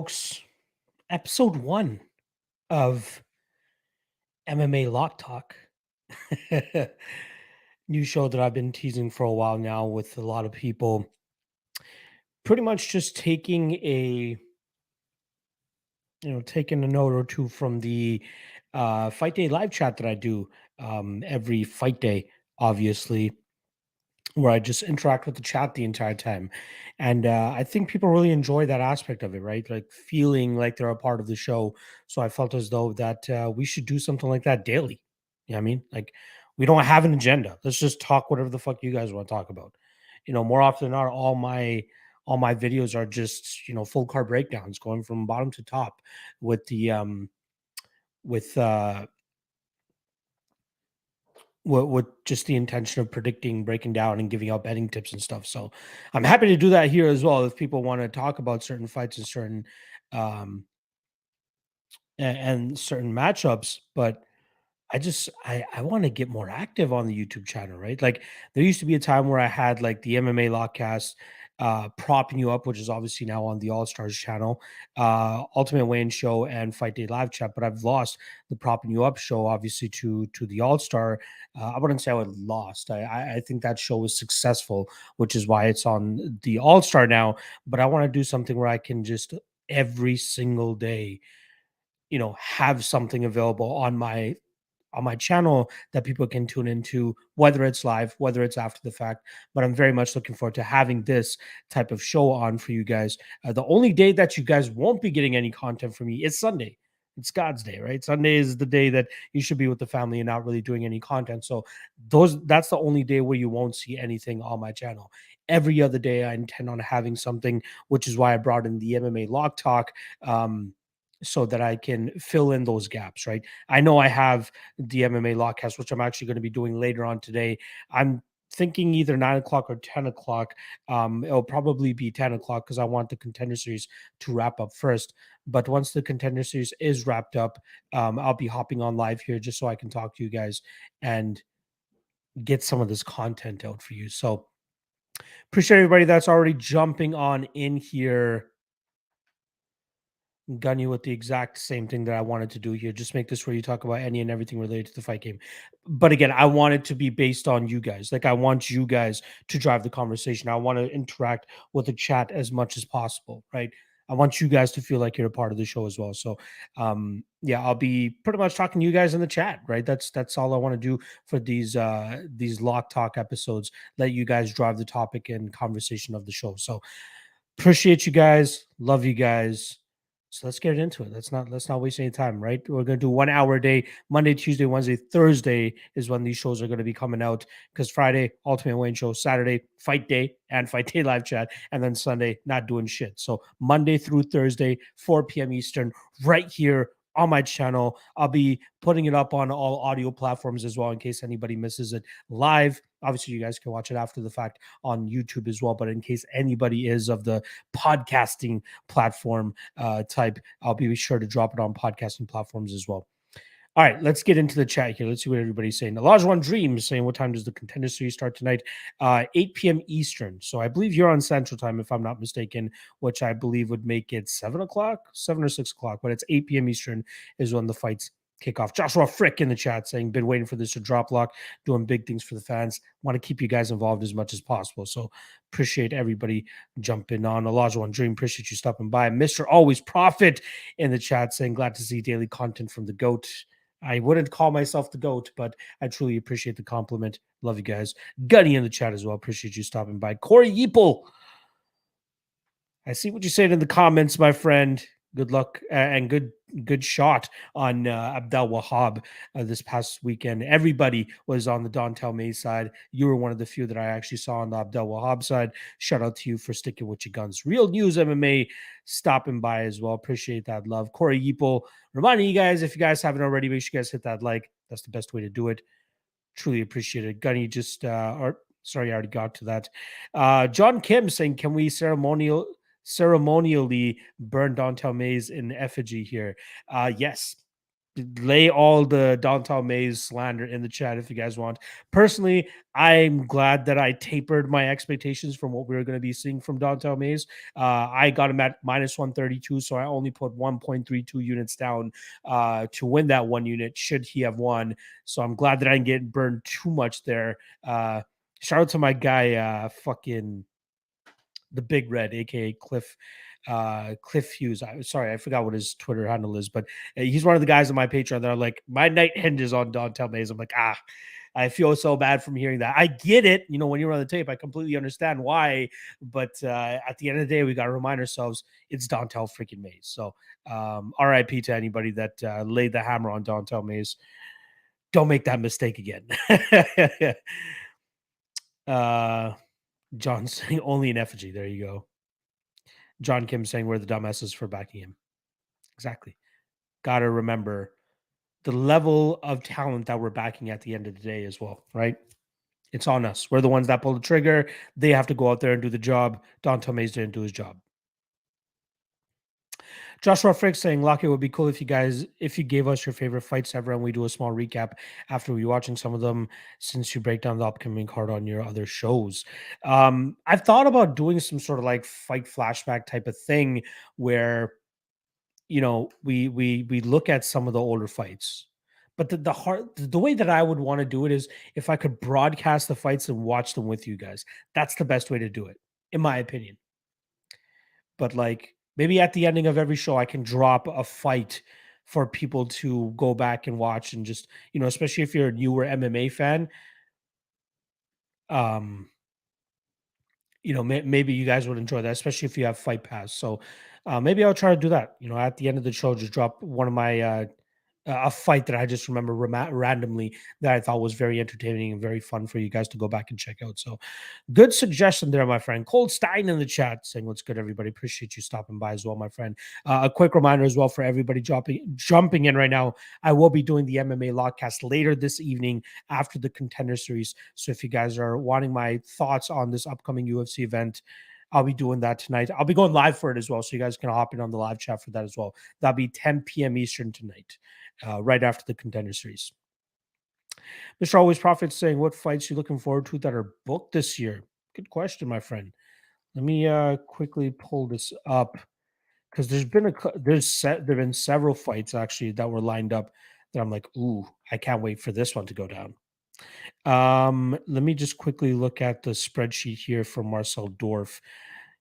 Folks, episode 1 of MMA Lock Talk. New show that I've been teasing for a while now with a lot of people. Pretty much just taking a note or two from the fight day live chat that I do every fight day, obviously, where I just interact with the chat the entire time. And I think people really enjoy that aspect of it, right? Like feeling like they're a part of the show. So I felt as though that we should do something like that daily. You know what I mean? Like we don't have an agenda. Let's just talk whatever the fuck you guys want to talk about. More often than not, all my videos are just, full card breakdowns going from bottom to top with the with with just the intention of predicting, breaking down, and giving out betting tips and stuff. So I'm happy to do that here as well if people want to talk about certain fights and certain um and certain matchups. But I want to get more active on the YouTube channel, right? Like there used to be a time where I had like the MMA Lockcast propping you up, which is obviously now on the All Stars channel, Ultimate Wayne Show and Fight Day Live Chat. But I've lost the propping you up show, obviously to the All Star. I wouldn't say I would lost. I think that show was successful, which is why it's on the All Star now. But I want to do something where I can just every single day, have something available on my channel that people can tune into, whether it's live, whether it's after the fact. But I'm very much looking forward to having this type of show on for you guys. The only day that you guys won't be getting any content from me is Sunday. It's God's day, right? Sunday is the day that you should be with the family and not really doing any content. So that's the only day where you won't see anything on my channel. Every other day, I intend on having something, which is why I brought in the MMA Lock Talk, so that I can fill in those gaps, right? I know I have the MMA Lockcast, which I'm actually going to be doing later on today. I'm thinking either 9 o'clock or 10 o'clock. It'll probably be 10 o'clock because I want the contender series to wrap up first. But once the contender series is wrapped up, I'll be hopping on live here just so I can talk to you guys and get some of this content out for you. So appreciate everybody that's already jumping on in here. Gun you with the exact same thing that I wanted to do here. Just make this where you talk about any and everything related to the fight game. But again, I want it to be based on you guys. Like I want you guys to drive the conversation. I want to interact with the chat as much as possible, right? I want you guys to feel like you're a part of the show as well. So yeah, I'll be pretty much talking to you guys in the chat, right? That's all I want to do for these Lock Talk episodes. Let you guys drive the topic and conversation of the show. So appreciate you guys, love you guys. So let's get into it. Let's not waste any time, right? We're gonna do 1 hour a day, Monday, Tuesday, Wednesday, Thursday is when these shows are gonna be coming out. Because Friday, Ultimate Wayne Show, Saturday, Fight Day and Fight Day Live Chat, and then Sunday, not doing shit. So Monday through Thursday, 4 p.m. Eastern, right here on my channel. I'll be putting it up on all audio platforms as well in case anybody misses it live. Obviously, you guys can watch it after the fact on YouTube as well. But in case anybody is of the podcasting platform type, I'll be sure to drop it on podcasting platforms as well. All right, let's get into the chat here. Let's see what everybody's saying. Elijah Dreams saying, what time does the contender series start tonight? 8 p.m. Eastern. So I believe you're on Central Time, if I'm not mistaken, which I believe would make it 7 o'clock, 7 or 6 o'clock. But it's 8 p.m. Eastern is when the fights kick off. Joshua Frick in the chat saying, been waiting for this to drop lock, doing big things for the fans. Want to keep you guys involved as much as possible. So appreciate everybody jumping on. Elijah Dream, appreciate you stopping by. Mr. Always Profit in the chat saying, glad to see daily content from the GOAT. I wouldn't call myself the GOAT, but I truly appreciate the compliment. Love you guys. Gunny in the chat as well. Appreciate you stopping by. Corey Yeeple. I see what you said in the comments, my friend. Good luck and good shot on Abdel Wahab this past weekend. Everybody was on the Dontel May side. You were one of the few that I actually saw on the Abdel Wahab side. Shout out to you for sticking with your guns. Real News MMA stopping by as well. Appreciate that love. Corey Yeeple, reminding you guys, if you guys haven't already, make sure you guys hit that like. That's the best way to do it. Truly appreciate it. Gunny just, sorry, I already got to that. John Kim saying, can we ceremonially burn Dontel Mays in effigy here? Yes. lay all the Dontel Mays slander in the chat if you guys want. Personally, I'm glad that I tapered my expectations from what we were going to be seeing from Dontel Mays. I got him at minus 132, so I only put 1.32 units down to win that 1 unit should he have won. So I'm glad that I didn't get burned too much there. Shout out to my guy, fucking the Big Red, aka Cliff Hughes. Sorry, I forgot what his Twitter handle is, but he's one of the guys on my Patreon that are like, my night hinges on Dontel Mays. I'm like, I feel so bad from hearing that. I get it. When you run the tape, I completely understand why. But at the end of the day, we got to remind ourselves it's Dontel freaking Mays. So RIP to anybody that laid the hammer on Dontel Mays. Don't make that mistake again. John saying only an effigy. There you go. John Kim saying we're the dumbasses for backing him. Exactly. Got to remember the level of talent that we're backing at the end of the day as well, right? It's on us. We're the ones that pull the trigger. They have to go out there and do the job. Don Tomes didn't do his job. Joshua Frick saying, Lock, it would be cool if you gave us your favorite fights ever and we do a small recap after we watching some of them since you break down the upcoming card on your other shows. I've thought about doing some sort of like fight flashback type of thing where we look at some of the older fights. But the way that I would want to do it is if I could broadcast the fights and watch them with you guys. That's the best way to do it, in my opinion. But like maybe at the ending of every show, I can drop a fight for people to go back and watch and just, especially if you're a newer MMA fan, maybe you guys would enjoy that, especially if you have Fight Pass. So maybe I'll try to do that. At the end of the show, just drop one of my a fight that I just remember randomly that I thought was very entertaining and very fun for you guys to go back and check out. So good suggestion there, my friend. Cold Stein in the chat saying what's good, everybody. Appreciate you stopping by as well, my friend. A quick reminder as well for everybody jumping in right now. I will be doing the MMA Lockcast later this evening after the Contender Series. So if you guys are wanting my thoughts on this upcoming UFC event, I'll be doing that tonight. I'll be going live for it as well, so you guys can hop in on the live chat for that as well. That'll be 10 p.m. Eastern tonight, right after the Contender Series. Mr. Always Profit saying, what fights you looking forward to that are booked this year? Good question, my friend. Let me quickly pull this up because there've been several fights actually that were lined up that I'm like, ooh, I can't wait for this one to go down. Let me just quickly look at the spreadsheet here for Marcel Dorf.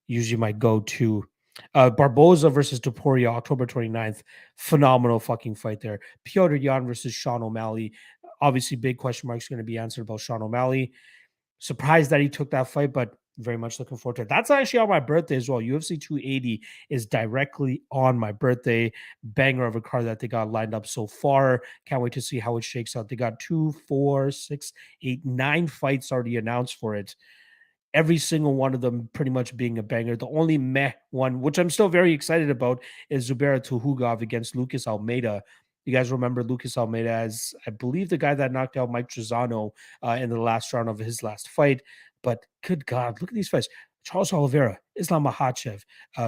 Usually my go-to. Barboza versus Topuria, October 29th. Phenomenal fucking fight there. Piotr Jan versus Sean O'Malley. Obviously, big question marks going to be answered about Sean O'Malley. Surprised that he took that fight, but very much looking forward to it. That's actually on my birthday as well. UFC 280 is directly on my birthday. Banger of a card that they got lined up so far. Can't wait to see how it shakes out. They got 2, 4, 6, 8, 9 fights already announced for it. Every single one of them pretty much being a banger. The only meh one, which I'm still very excited about, is Zubaira Tuhugov against Lucas Almeida. You guys remember Lucas Almeida as, I believe, the guy that knocked out Mike Trizano in the last round of his last fight. But good God, look at these fights. Charles Oliveira, Islam Makhachev,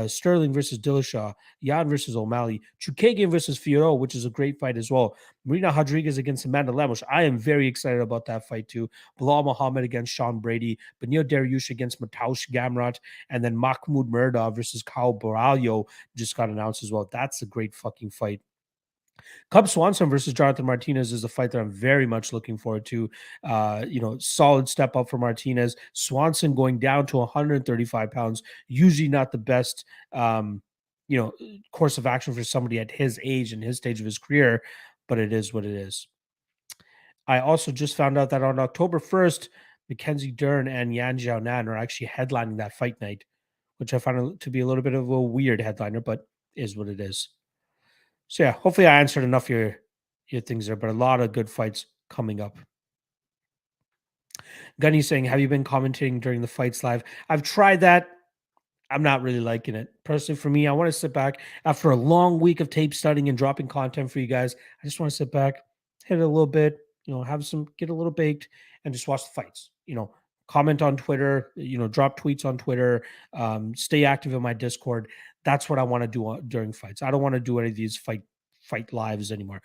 Sterling versus Dillashaw, Jan versus O'Malley, Chukagin versus Fierro, which is a great fight as well. Marina Rodriguez against Amanda Lemos. I am very excited about that fight too. Bilal Muhammad against Sean Brady, Benil Dariush against Mateusz Gamrot, and then Mahmoud Murda versus Kyle Boralho just got announced as well. That's a great fucking fight. Cub Swanson versus Jonathan Martinez is a fight that I'm very much looking forward to. Solid step up for Martinez. Swanson going down to 135 pounds, usually not the best, course of action for somebody at his age and his stage of his career, but it is what it is. I also just found out that on October 1st, Mackenzie Dern and Yan Xiaonan are actually headlining that fight night, which I found to be a little bit of a weird headliner, but is what it is. So yeah, hopefully I answered enough of your things there, but a lot of good fights coming up. Gunny saying, have you been commenting during the fights live? I've tried that. I'm not really liking it. Personally, for me, I want to sit back after a long week of tape studying and dropping content for you guys. I just want to sit back, hit it a little bit, get a little baked and just watch the fights. Comment on Twitter, drop tweets on Twitter, stay active in my Discord. That's what I want to do during fights. I don't want to do any of these fight fight lives anymore.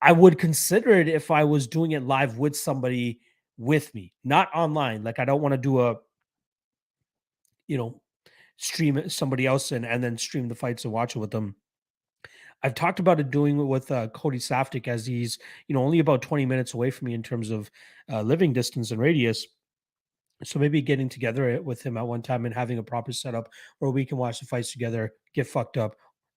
I would consider it if I was doing it live with somebody with me, not online. Like I don't want to do a, you know, stream somebody else in and then stream the fights and watch it with them. I've talked about it doing it with Cody Saftik as he's, only about 20 minutes away from me in terms of living distance and radius. So maybe getting together with him at one time and having a proper setup where we can watch the fights together, get fucked up,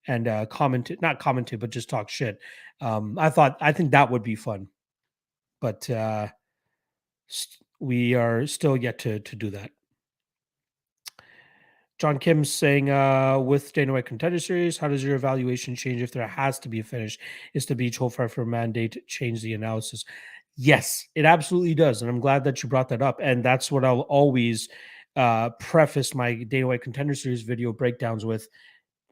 and not commentate, but just talk shit. I think that would be fun, but we are still yet to do that. John Kim's saying, with Dana White Contender Series, how does your evaluation change if there has to be a finish? Is the beach hold for mandate change the analysis? Yes, it absolutely does. And I'm glad that you brought that up. And that's what I'll always preface my Dana White Contender Series video breakdowns with,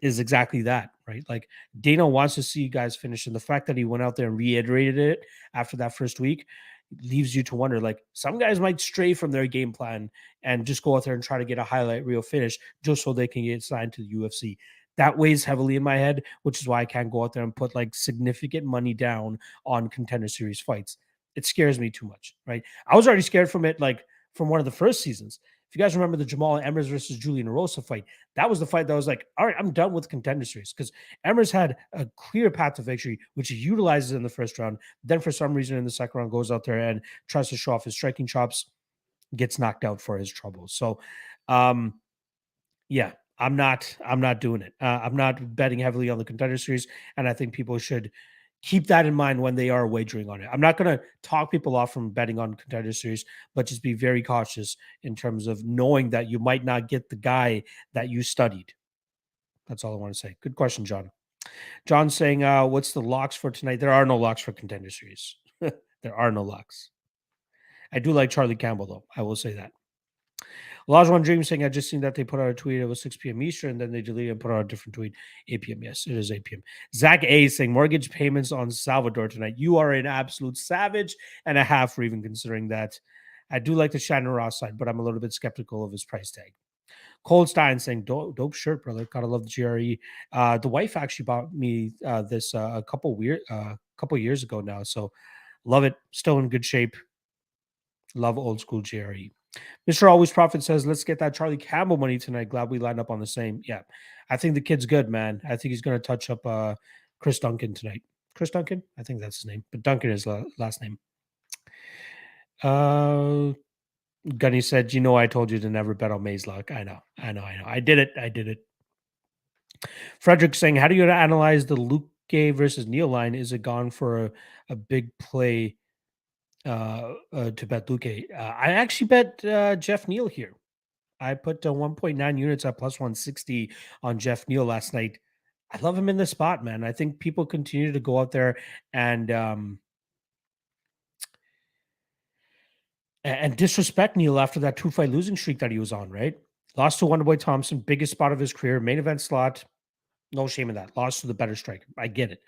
is exactly that, right? Like Dana wants to see you guys finish. And the fact that he went out there and reiterated it after that first week leaves you to wonder, like some guys might stray from their game plan and just go out there and try to get a highlight reel finish just so they can get signed to the UFC. That weighs heavily in my head, which is why I can't go out there and put like significant money down on Contender Series fights. It scares me too much, right? I was already scared from it, like from one of the first seasons. If you guys remember the Jamal Emmers versus Julian Erosa fight, that was the fight that was like, all right, I'm done with Contender Series, because Emmers had a clear path to victory, which he utilizes in the first round. Then for some reason in the second round goes out there and tries to show off his striking chops, gets knocked out for his trouble. So, yeah, I'm not doing it. I'm not betting heavily on the Contender Series, and I think people should keep that in mind when they are wagering on it. I'm not going to talk people off from betting on Contender Series, but just be very cautious in terms of knowing that you might not get the guy that you studied. That's all I want to say. Good question, John. John's saying, what's the locks for tonight? There are no locks for Contender Series. There are no locks. I do like Charlie Campbell, though. I will say that. Olajuwon Dream saying, I just seen that they put out a tweet. It was 6 p.m. Eastern, and then they deleted and put out a different tweet. 8 p.m. Yes, it is 8 p.m. Zach A saying, mortgage payments on Salvador tonight. You are an absolute savage and a half for even considering that. I do like the Shannon Ross side, but I'm a little bit skeptical of his price tag. Cold Stein saying, dope shirt, brother. Gotta love the GRE. The wife actually bought me this a couple years ago now. So love it. Still in good shape. Love old school GRE. Mr. Always Prophet says, let's get that Charlie Campbell money tonight. Glad we lined up on the same. Yeah. I think the kid's good, man. I think he's going to touch up Chris Duncan tonight. Chris Duncan? I think that's his name. But Duncan is last name. Gunny said, I told you to never bet on Maze Lock. I know. I did it. Frederick saying, how do you analyze the Luke versus Neil line? Is it gone for a big play to bet Luke? I actually bet Jeff Neal here. I put 1.9 units at plus 160 on Jeff Neal last night. I love him in this spot, man. I think people continue to go out there and disrespect Neal after that 2-fight losing streak that he was on, right? Lost to Wonderboy Thompson, biggest spot of his career, main event slot. No shame in that. Lost to the better striker. I get it.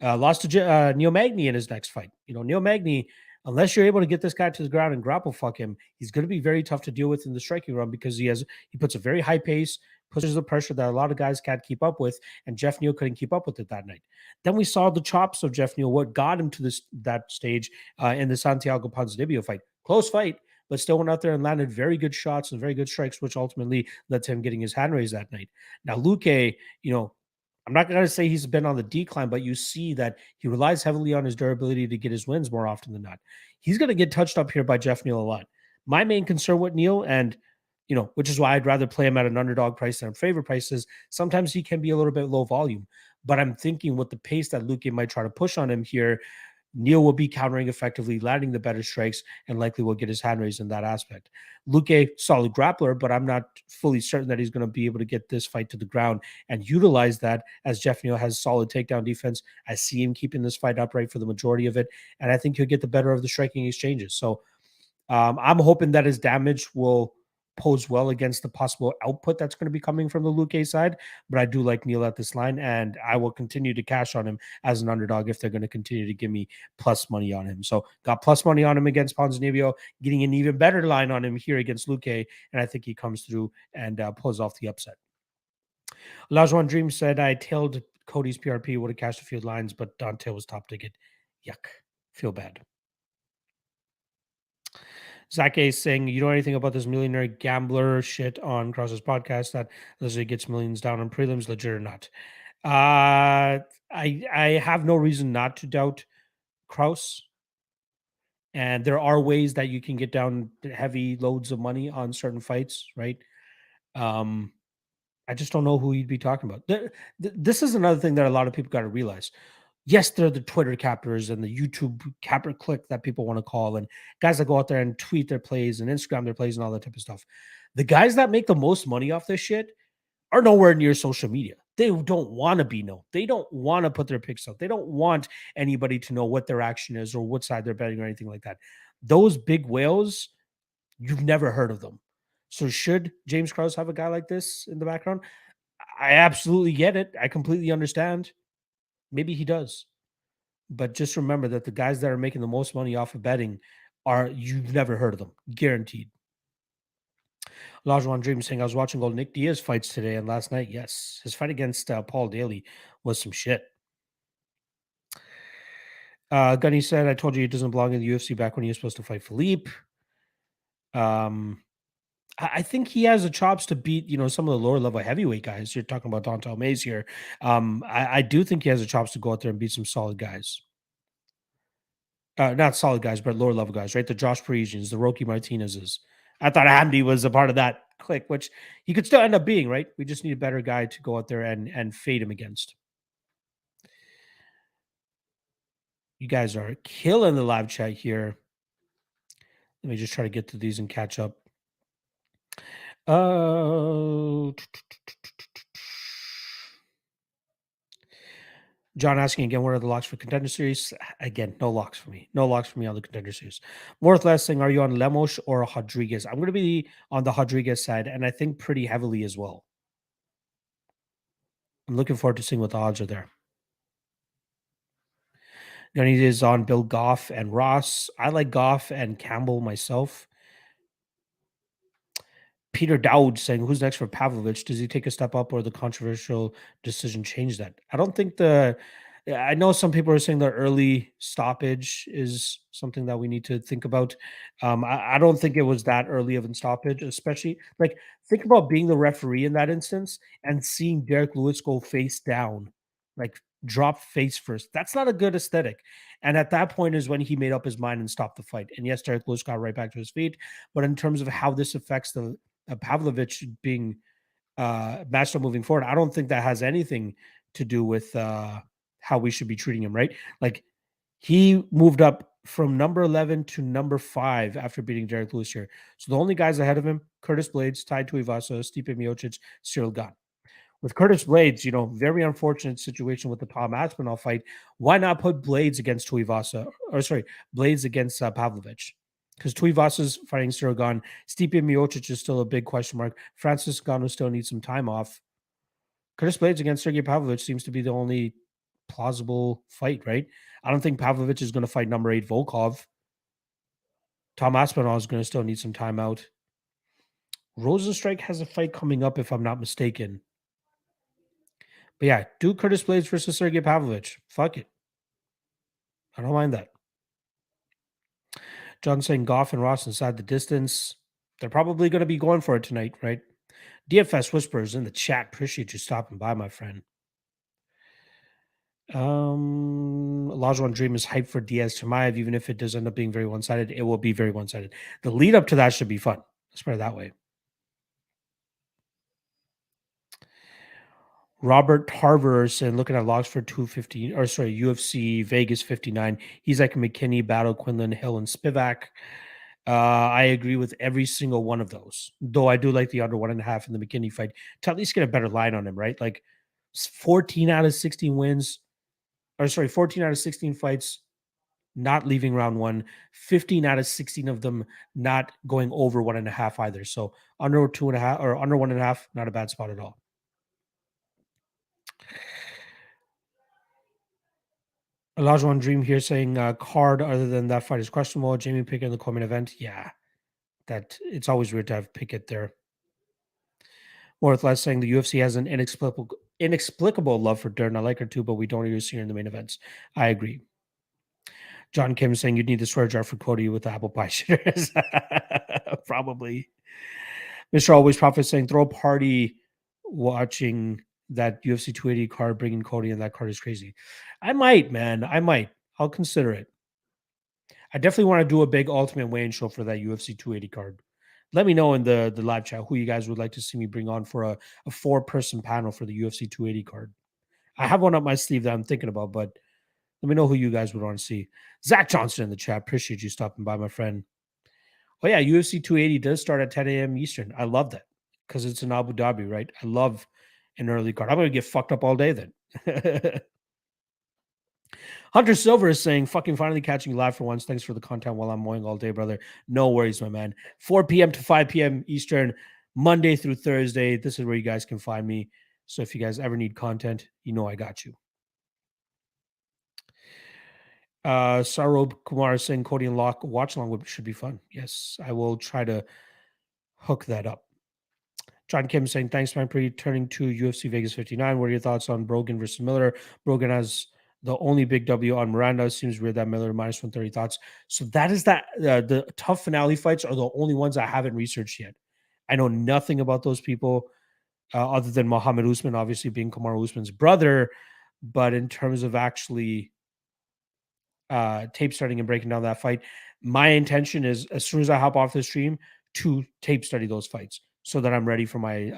Lost to Neil Magny in his next fight. Neil Magny, unless you're able to get this guy to the ground and grapple fuck him, he's going to be very tough to deal with in the striking run because he puts a very high pace, pushes the pressure that a lot of guys can't keep up with, and Jeff Neal couldn't keep up with it that night. Then we saw the chops of Jeff Neal, what got him to that stage in the Santiago Ponzinibbio fight. Close fight, but still went out there and landed very good shots and very good strikes, which ultimately led to him getting his hand raised that night. Now, Luke, I'm not going to say he's been on the decline, but you see that he relies heavily on his durability to get his wins more often than not. He's going to get touched up here by Jeff Neal a lot. My main concern with Neal, and which is why I'd rather play him at an underdog price than a favorite price, is sometimes he can be a little bit low volume. But I'm thinking with the pace that Luque might try to push on him here, Neal will be countering effectively, landing the better strikes, and likely will get his hand raised in that aspect. Luque, solid grappler, but I'm not fully certain that he's going to be able to get this fight to the ground and utilize that, as Jeff Neal has solid takedown defense. I see him keeping this fight upright for the majority of it, and I think he'll get the better of the striking exchanges. So I'm hoping that his damage will pose well against the possible output that's going to be coming from the Luque side. But I do like Neal at this line, and I will continue to cash on him as an underdog if they're going to continue to give me plus money on him. So got plus money on him against Ponzinibbio, getting an even better line on him here against Luque, and I think he comes through and pulls off the upset. Olajuwon Dream said, I tailed Cody's PRP would have cashed a few lines, but Dante was top ticket. Yuck. Feel bad. Zach A is saying, you know anything about this millionaire gambler shit on Cross's podcast that Leslie gets millions down on prelims, legit or not? I have no reason not to doubt Kraus. And there are ways that you can get down heavy loads of money on certain fights, right? Um, I just don't know who you'd be talking about. This is another thing that a lot of people got to realize. Yes, they're the Twitter captors and the YouTube capper click that people want to call, and guys that go out there and tweet their plays and Instagram their plays and all that type of stuff. The guys that make the most money off this shit are nowhere near social media. They don't want to be known. They don't want to put their picks out. They don't want anybody to know what their action is or what side they're betting or anything like that. Those big whales, you've never heard of them. So should James Krause have a guy like this in the background? I absolutely get it. I completely understand. Maybe he does. But just remember that the guys that are making the most money off of betting are, you've never heard of them. Guaranteed. Lajuan Dream saying, I was watching old Nick Diaz fights today and last night. Yes. His fight against Paul Daly was some shit. Gunny said, I told you he doesn't belong in the UFC back when he was supposed to fight Philippe. I think he has the chops to beat, some of the lower level heavyweight guys. You're talking about Dontel Mays here. I do think he has the chops to go out there and beat some solid guys. Not solid guys, but lower level guys, right? The Josh Parisians, the Rocky Martinez's. I thought Hamdi was a part of that clique, which he could still end up being, right? We just need a better guy to go out there and fade him against. You guys are killing the live chat here. Let me just try to get to these and catch up. John asking again, what are the locks for Contender Series? Again, no locks for me. No locks for me on the Contender Series. More or less saying, are you on Lemos or Rodriguez? I'm going to be on the Rodriguez side, and I think pretty heavily as well. I'm looking forward to seeing what the odds are there. Gunny is on Bill Goff and Ross. I like Goff and Campbell myself. Peter Dowd saying, who's next for Pavlovich? Does he take a step up or the controversial decision change that? I don't think I know some people are saying the early stoppage is something that we need to think about. I don't think it was that early of a stoppage, especially like think about being the referee in that instance and seeing Derek Lewis go face down, like drop face first. That's not a good aesthetic. And at that point is when he made up his mind and stopped the fight. And yes, Derek Lewis got right back to his feet. But in terms of how this affects the Pavlovich being matched up moving forward, I don't think that has anything to do with how we should be treating him, right? Like he moved up from number 11 to number 5 after beating Derek Lewis here. So the only guys ahead of him, Curtis Blades, Tai Tuivasa, Stipe Miocic, Cyril Gane. With Curtis Blades, very unfortunate situation with the Tom Aspinall fight. Why not put Blades against Tuivasa? Or sorry, Blades against Pavlovich? Because Tuivasa's fighting Cyril Gane. Stipe Miocic is still a big question mark. Francis Ngannou still needs some time off. Curtis Blades against Sergey Pavlovich seems to be the only plausible fight, right? I don't think Pavlovich is going to fight number 8 Volkov. Tom Aspinall is going to still need some time out. Rosenstrike has a fight coming up, if I'm not mistaken. But yeah, do Curtis Blades versus Sergey Pavlovich. Fuck it. I don't mind that. John saying Goff and Ross inside the distance. They're probably going to be going for it tonight, right? DFS Whispers in the chat. Appreciate you stopping by, my friend. Lajuan Dream is hyped for Diaz Chimaev. Even if it does end up being very one-sided, it will be very one-sided. The lead up to that should be fun. Let's put it that way. Robert Tarver saying, looking at logs for 250, or sorry, UFC Vegas 59. He's like McKinney, Battle, Quinlan, Hill, and Spivak. I agree with every single one of those, though I do like the under 1.5 in the McKinney fight to at least get a better line on him, right? Like 14 out of 16 wins, or sorry, 14 out of 16 fights, not leaving round 1, 15 out of 16 of them not going over 1.5 either. So under 2.5 or under 1.5, not a bad spot at all. Elijah Dream here saying card other than that fight is questionable. Jamie Pickett in the co-main event. Yeah, that it's always weird to have Pickett there. More or less saying the UFC has an inexplicable love for Dern. I like her too, but we don't even see her in the main events. I agree. John Kim saying you'd need the swear jar for Cody with the apple pie shitters. Probably. Mr. Always Prophet saying throw a party watching that UFC 280 card, bringing Cody, and that card is crazy. I might, man. I might. I'll consider it. I definitely want to do a big ultimate weigh-in show for that UFC 280 card. Let me know in the live chat who you guys would like to see me bring on for a 4-person panel for the UFC 280 card. I have one up my sleeve that I'm thinking about, but let me know who you guys would want to see. Zach Johnson in the chat. Appreciate you stopping by, my friend. Oh, yeah. UFC 280 does start at 10 a.m. Eastern. I love that because it's in Abu Dhabi, right? I love an early card. I'm going to get fucked up all day then. Hunter Silver is saying, fucking finally catching you live for once. Thanks for the content while I'm mowing all day, brother. No worries, my man. 4 p.m. to 5 p.m. Eastern, Monday through Thursday. This is where you guys can find me. So if you guys ever need content, you know I got you. Sarob Kumar is saying Cody and Lock watch along should be fun. Yes, I will try to hook that up. John Kim saying, thanks, man, for returning to UFC Vegas 59. What are your thoughts on Brogan versus Miller? Brogan has the only big W on Miranda. Seems weird that Miller minus 130 thoughts. So that is that. The tough finale fights are the only ones I haven't researched yet. I know nothing about those people other than Muhammad Usman, obviously being Kamaru Usman's brother. But in terms of actually tape starting and breaking down that fight, my intention is as soon as I hop off the stream to tape study those fights so that I'm ready for my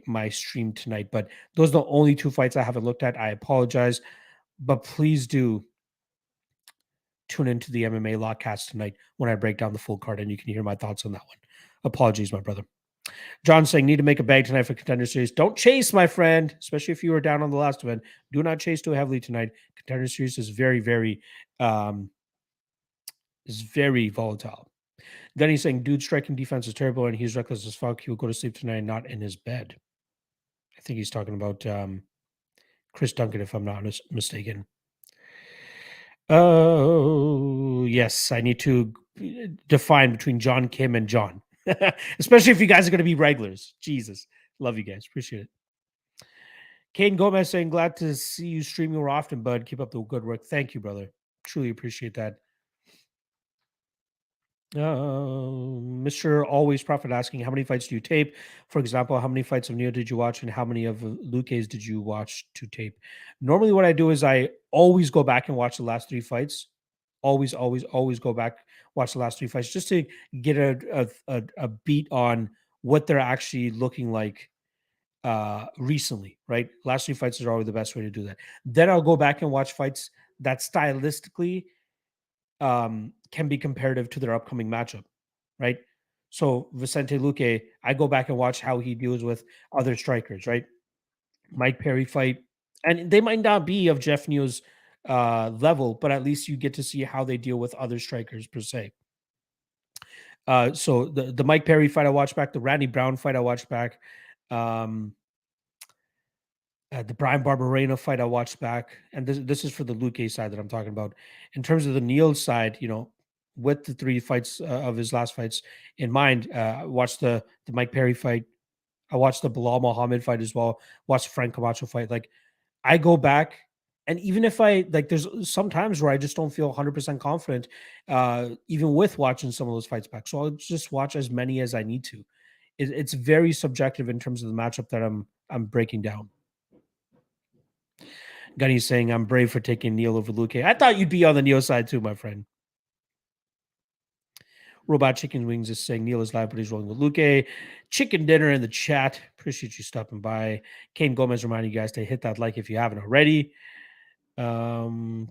my stream tonight. But those are the only 2 fights I haven't looked at. I apologize, but please do tune into the MMA Lock cast tonight when I break down the full card and you can hear my thoughts on that one. Apologies, my brother. John saying, need to make a bag tonight for Contender Series. Don't chase, my friend, especially if you were down on the last event. Do not chase too heavily tonight. Contender Series is very volatile. Gunny saying, dude, striking defense is terrible and he's reckless as fuck. He will go to sleep tonight, not in his bed. I think he's talking about Chris Duncan, if I'm not mistaken. Oh, yes. I need to define between John Kim and John, especially if you guys are going to be regulars. Jesus. Love you guys. Appreciate it. Caden Gomez saying, glad to see you streaming more often, bud. Keep up the good work. Thank you, brother. Truly appreciate that. Mr. Always Prophet asking, how many fights do you tape? For example, how many fights of Neo did you watch and how many of Luque's did you watch to tape? Normally what I do is I always go back and watch the last 3 fights. Always go back, watch the last 3 fights just to get a beat on what they're actually looking like recently, right? Last 3 fights are always the best way to do that. Then I'll go back and watch fights that stylistically can be comparative to their upcoming matchup, right? So Vicente Luque, I go back and watch how he deals with other strikers, right? Mike Perry fight, and they might not be of Jeff Neal's level, but at least you get to see how they deal with other strikers per se. So the Mike Perry fight I watched back, the Randy Brown fight I watched back, the Brian Barberena fight I watched back, and this is for the Luque side that I'm talking about. In terms of the Neal side, you know, with the 3 fights of his last fights in mind, I watched the Mike Perry fight. I watched the Bilal Muhammad fight as well. Watched the Frank Camacho fight. Like I go back, and even if I like, there's some times where I just don't feel 100% confident, even with watching some of those fights back. So I'll just watch as many as I need to. It's very subjective in terms of the matchup that I'm breaking down. Gunny's saying, I'm brave for taking Neal over Luque. I thought you'd be on the Neal side too, my friend. Robot Chicken Wings is saying Neal is live, but he's rolling with Luque. Chicken Dinner in the chat. Appreciate you stopping by. Kane Gomez reminding you guys to hit that like if you haven't already. Robot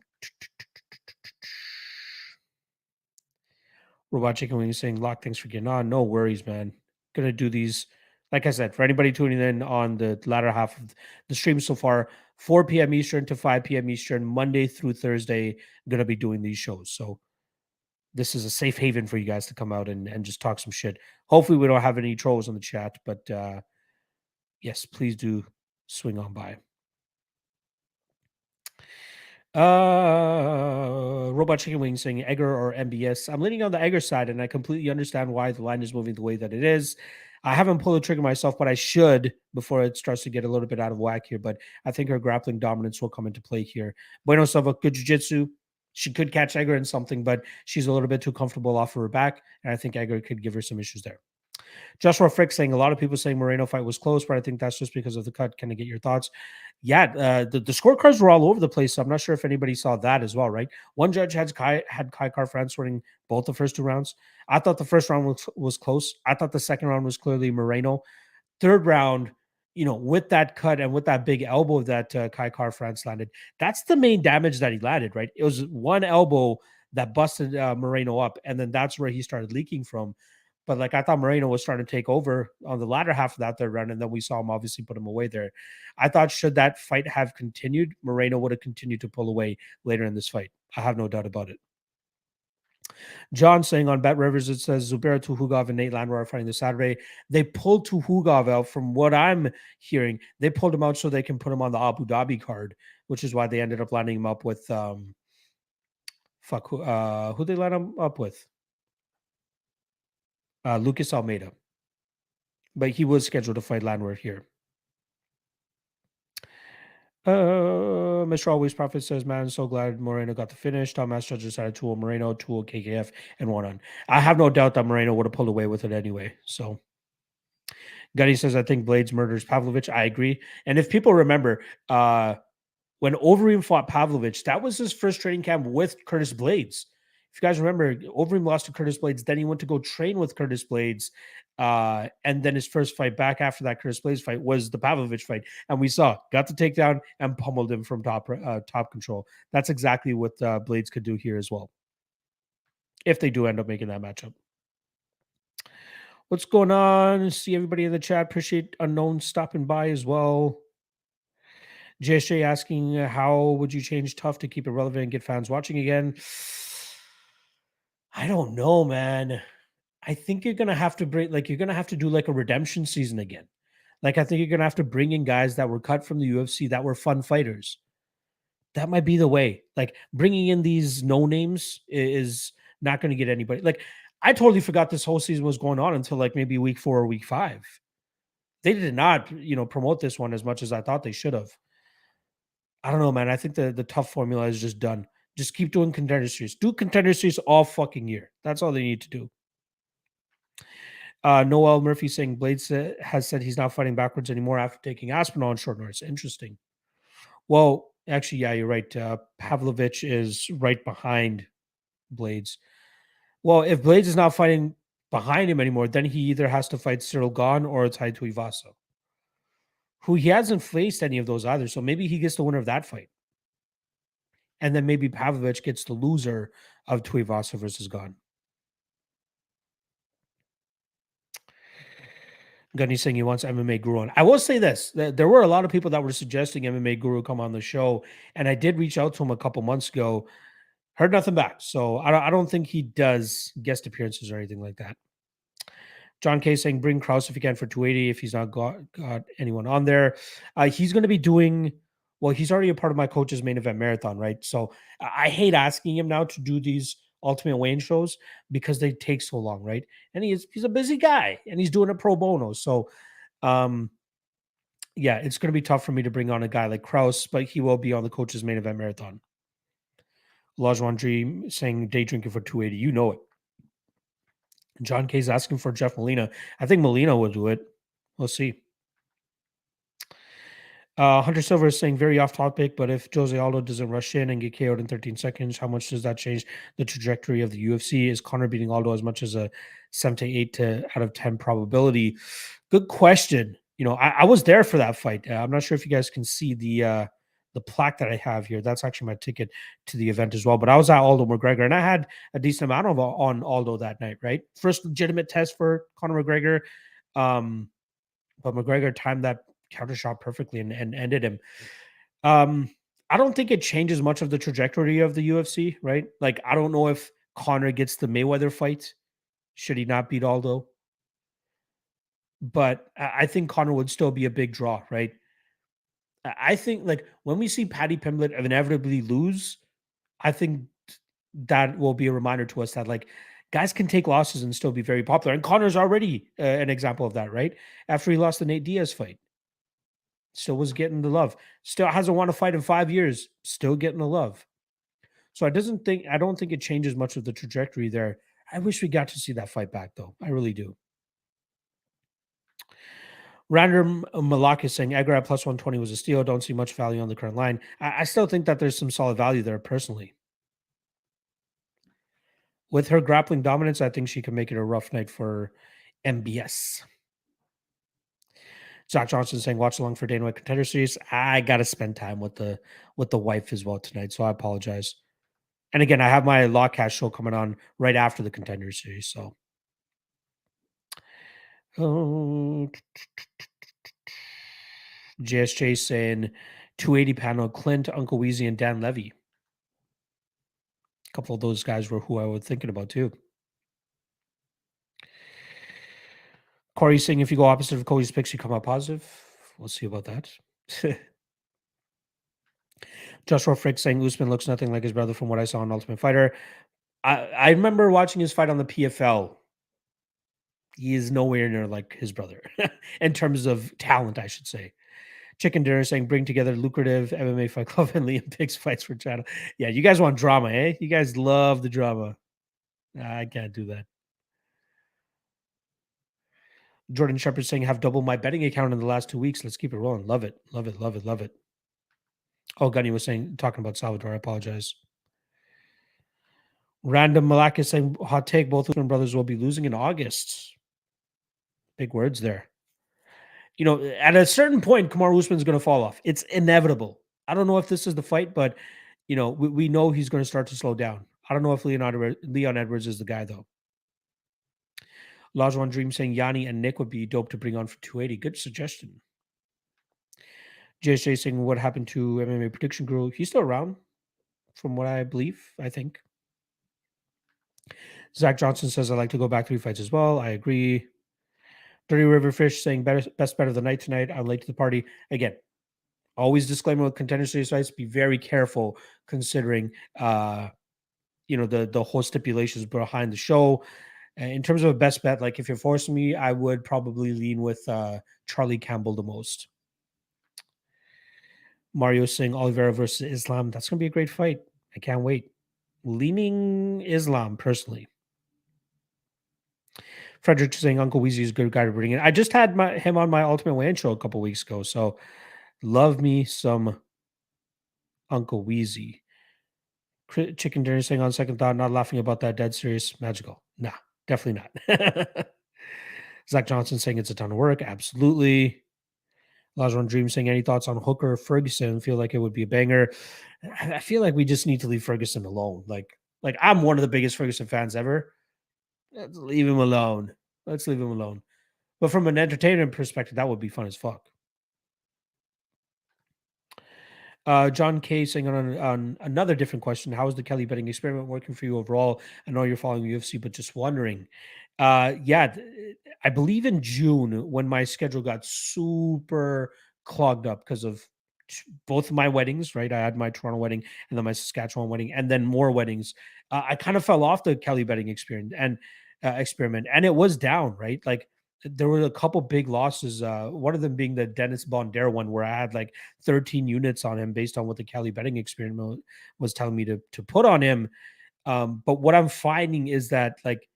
Chicken Wings saying, Lock, thanks for getting on. No worries, man. Gonna do these, like I said, for anybody tuning in on the latter half of the stream so far, 4 p.m. Eastern to 5 p.m. Eastern, Monday through Thursday, gonna be doing these shows. So this is a safe haven for you guys to come out and just talk some shit. Hopefully we don't have any trolls in the chat, but yes, please do swing on by. Robot Chicken Wing saying Egger or MBS. I'm leaning on the Egger side, and I completely understand why the line is moving the way that it is. I haven't pulled the trigger myself, but I should before it starts to get a little bit out of whack here. But I think her grappling dominance will come into play here. Bueno Silva, good jiu-jitsu. She could catch Egger in something, but she's a little bit too comfortable off of her back. And I think Egger could give her some issues there. Joshua Frick saying a lot of people saying Moreno fight was close, but I think that's just because of the cut. Can I get your thoughts? Yeah, the scorecards were all over the place. So I'm not sure if anybody saw that as well, right? One judge had Kai Car-France winning both the first two rounds. I thought the first round was close. I thought the second round was clearly Moreno. Third round, with that cut and with that big elbow that Kai Car-France landed, that's the main damage that he landed, right? It was one elbow that busted Moreno up, and then that's where he started leaking from. But like I thought Moreno was starting to take over on the latter half of that third round, and then we saw him obviously put him away there. I thought should that fight have continued, Moreno would have continued to pull away later in this fight. I have no doubt about it. John saying on Bet Rivers, it says Zubair Tuhugov and Nate Landwehr are fighting this Saturday. They pulled Tuhugov out from what I'm hearing. They pulled him out so they can put him on the Abu Dhabi card, which is why they ended up lining him up with who they line him up with? Lucas Almeida. But he was scheduled to fight Landwehr here. Mr. Always Prophet says, man, so glad Moreno got the finish. Thomas Judge decided 2-0 Moreno, 2-0 KKF, and 1 on. I have no doubt that Moreno would have pulled away with it anyway. So Gunny says, I think Blades murders Pavlovich. I agree. And if people remember, when Overeem fought Pavlovich, that was his first training camp with Curtis Blades. If you guys remember, Overeem lost to Curtis Blades. Then he went to go train with Curtis Blades. And then his first fight back after that Curtis Blades fight was the Pavlovich fight. And we got the takedown and pummeled him from top control. That's exactly what Blades could do here as well, if they do end up making that matchup. What's going on? See everybody in the chat. Appreciate Unknown stopping by as well. JSJ asking, how would you change Tough to keep it relevant and get fans watching again? I don't know, man. I think you're gonna have to you're gonna have to do like a redemption season again. Like I think you're gonna have to bring in guys that were cut from the UFC that were fun fighters. That might be the way. Like bringing in these no names is not going to get anybody. Like I totally forgot this whole season was going on until like maybe week 4 or week 5. They did not, promote this one as much as I thought they should have. I don't know, man. I think the Tough formula is just done. Just keep doing Contender Series. Do Contender Series all fucking year. That's all they need to do. Noel Murphy saying Blades has said he's not fighting backwards anymore after taking Aspinall on short notice. Interesting. Well, actually, yeah, you're right. Pavlovich is right behind Blades. Well, if Blades is not fighting behind him anymore, then he either has to fight Cyril Gahn or Tai Tuivasa, who he hasn't faced any of those either. So maybe he gets the winner of that fight. And then maybe Pavlovich gets the loser of Tuivasa versus Gahn. Gunny saying he wants MMA Guru on. I will say this. There were a lot of people that were suggesting MMA Guru come on the show. And I did reach out to him a couple months ago. Heard nothing back. So I don't think he does guest appearances or anything like that. John K saying bring Krause if you can for 280 if he's not got anyone on there. He's going to be doing, well, he's already a part of my coach's main event marathon, right? So I hate asking him now to do these ultimate weigh-in shows because they take so long, right? And he's a busy guy and he's doing it pro bono. So yeah, it's going to be tough for me to bring on a guy like Krause, but he will be on the coach's main event marathon. Lajwan Dream saying day drinking for 280. You know it. John K's asking for Jeff Molina. I think Molina will do it. We'll see. Hunter Silver is saying very off topic, but if Jose Aldo doesn't rush in and get KO'd in 13 seconds, how much does that change the trajectory of the UFC? Is Conor beating Aldo as much as a 7 to 8 out of 10 probability? Good question. I was there for that fight. I'm not sure if you guys can see the plaque that I have here. That's actually my ticket to the event as well. But I was at Aldo McGregor, and I had a decent amount of on Aldo that night, right? First legitimate test for Conor McGregor. But McGregor timed that counter shot perfectly and ended him. I don't think it changes much of the trajectory of the UFC, right? Like, I don't know if Conor gets the Mayweather fight. Should he not beat Aldo? But I think Conor would still be a big draw, right? I think like when we see Paddy Pimblett inevitably lose, I think that will be a reminder to us that like Guys can take losses and still be very popular. And Connor's already an example of that, right? After he lost the Nate Diaz fight, still was getting the love. Still hasn't won a fight in 5 years, still getting the love. So I don't think it changes much of the trajectory there. I wish we got to see that fight back though. I really do. Random Malak is saying Edgar at plus 120 was a steal. Don't see much value on the current line. I still think that there's some solid value there personally. With her grappling dominance, I think she can make it a rough night for MBS. Zach Johnson saying, watch along for Dana White Contender Series. I got to spend time with the wife as well tonight, so I apologize. And again, I have my Lockcast show coming on right after the Contender Series. So, JSJ saying 280 panel Clint, Uncle Weezy, and Dan Levy. A couple of those guys were who I was thinking about too. Corey saying if you go opposite of Cody's picks, you come out positive. We'll see about that. Joshua Frick saying Usman looks nothing like his brother from what I saw on Ultimate Fighter. I remember watching his fight on the PFL. He is nowhere near like his brother in terms of talent, I should say. Chicken Dinner saying bring together lucrative MMA Fight Club and Liam Picks fights for channel. Yeah, you guys want drama, eh? You guys love the drama. I can't do that. Jordan Shepard saying have doubled my betting account in the last 2 weeks. Let's keep it rolling. Love it. Love it. Love it. Love it. Oh, Gunny was talking about Salvador. I apologize. Random Malak is saying hot take. Both Usman brothers will be losing in August. Big words there. You know, at a certain point, Kamaru Usman's going to fall off. It's inevitable. I don't know if this is the fight, but you know, we know he's going to start to slow down. I don't know if Leon Edwards is the guy though. Lajuan Dream saying Yanni and Nick would be dope to bring on for 280. Good suggestion. JSJ saying what happened to MMA Prediction Guru? He's still around, from what I believe. I think. Zach Johnson says I like to go back 3 fights as well. I agree. Dirty River Fish saying best bet of the night tonight. I'm late to the party. Again, always disclaimer with Contender Series fights, be very careful considering the whole stipulations behind the show. In terms of a best bet, like if you're forcing me, I would probably lean with Charlie Campbell the most. Mario saying Oliveira versus Islam. That's going to be a great fight. I can't wait. Leaning Islam personally. Frederick saying Uncle Weezy is a good guy to bring in. I just had him on my Ultimate Weigh-In show a couple weeks ago, so love me some Uncle Weezy. Chicken Dinner saying on second thought, not laughing about that, dead serious, magical. Nah, definitely not. Zach Johnson saying it's a ton of work. Absolutely. Lajuan Dream saying any thoughts on Hooker Ferguson? Feel like it would be a banger. I feel like we just need to leave Ferguson alone. Like I'm one of the biggest Ferguson fans ever. Let's leave him alone. Let's leave him alone. But from an entertainment perspective, that would be fun as fuck. John K saying on another different question, how is the Kelly betting experiment working for you overall? I know you're following UFC, but just wondering. Yeah, I believe in June when my schedule got super clogged up because of both of my weddings, right? I had my Toronto wedding and then my Saskatchewan wedding and then more weddings. I kind of fell off the Kelly betting experiment and it was down, right? Like there were a couple big losses. One of them being the Dennis Bondare one, where I had like 13 units on him based on what the Kelly betting experiment was telling me to put on him. But what I'm finding is that like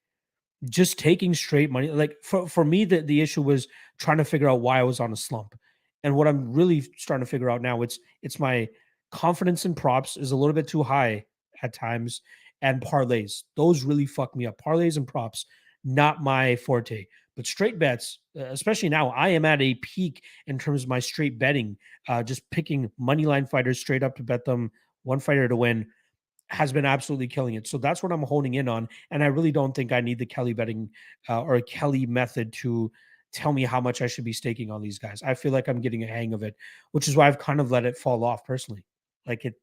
just taking straight money, like for me, the issue was trying to figure out why I was on a slump. And what I'm really starting to figure out now, it's my confidence in props is a little bit too high at times, and parlays. Those really fuck me up. Parlays and props, not my forte. But straight bets, especially now, I am at a peak in terms of my straight betting. Just picking money line fighters straight up to bet them, one fighter to win, has been absolutely killing it. So that's what I'm honing in on. And I really don't think I need the Kelly betting or a Kelly method to tell me how much I should be staking on these guys. I feel like I'm getting a hang of it, which is why I've kind of let it fall off personally. Like it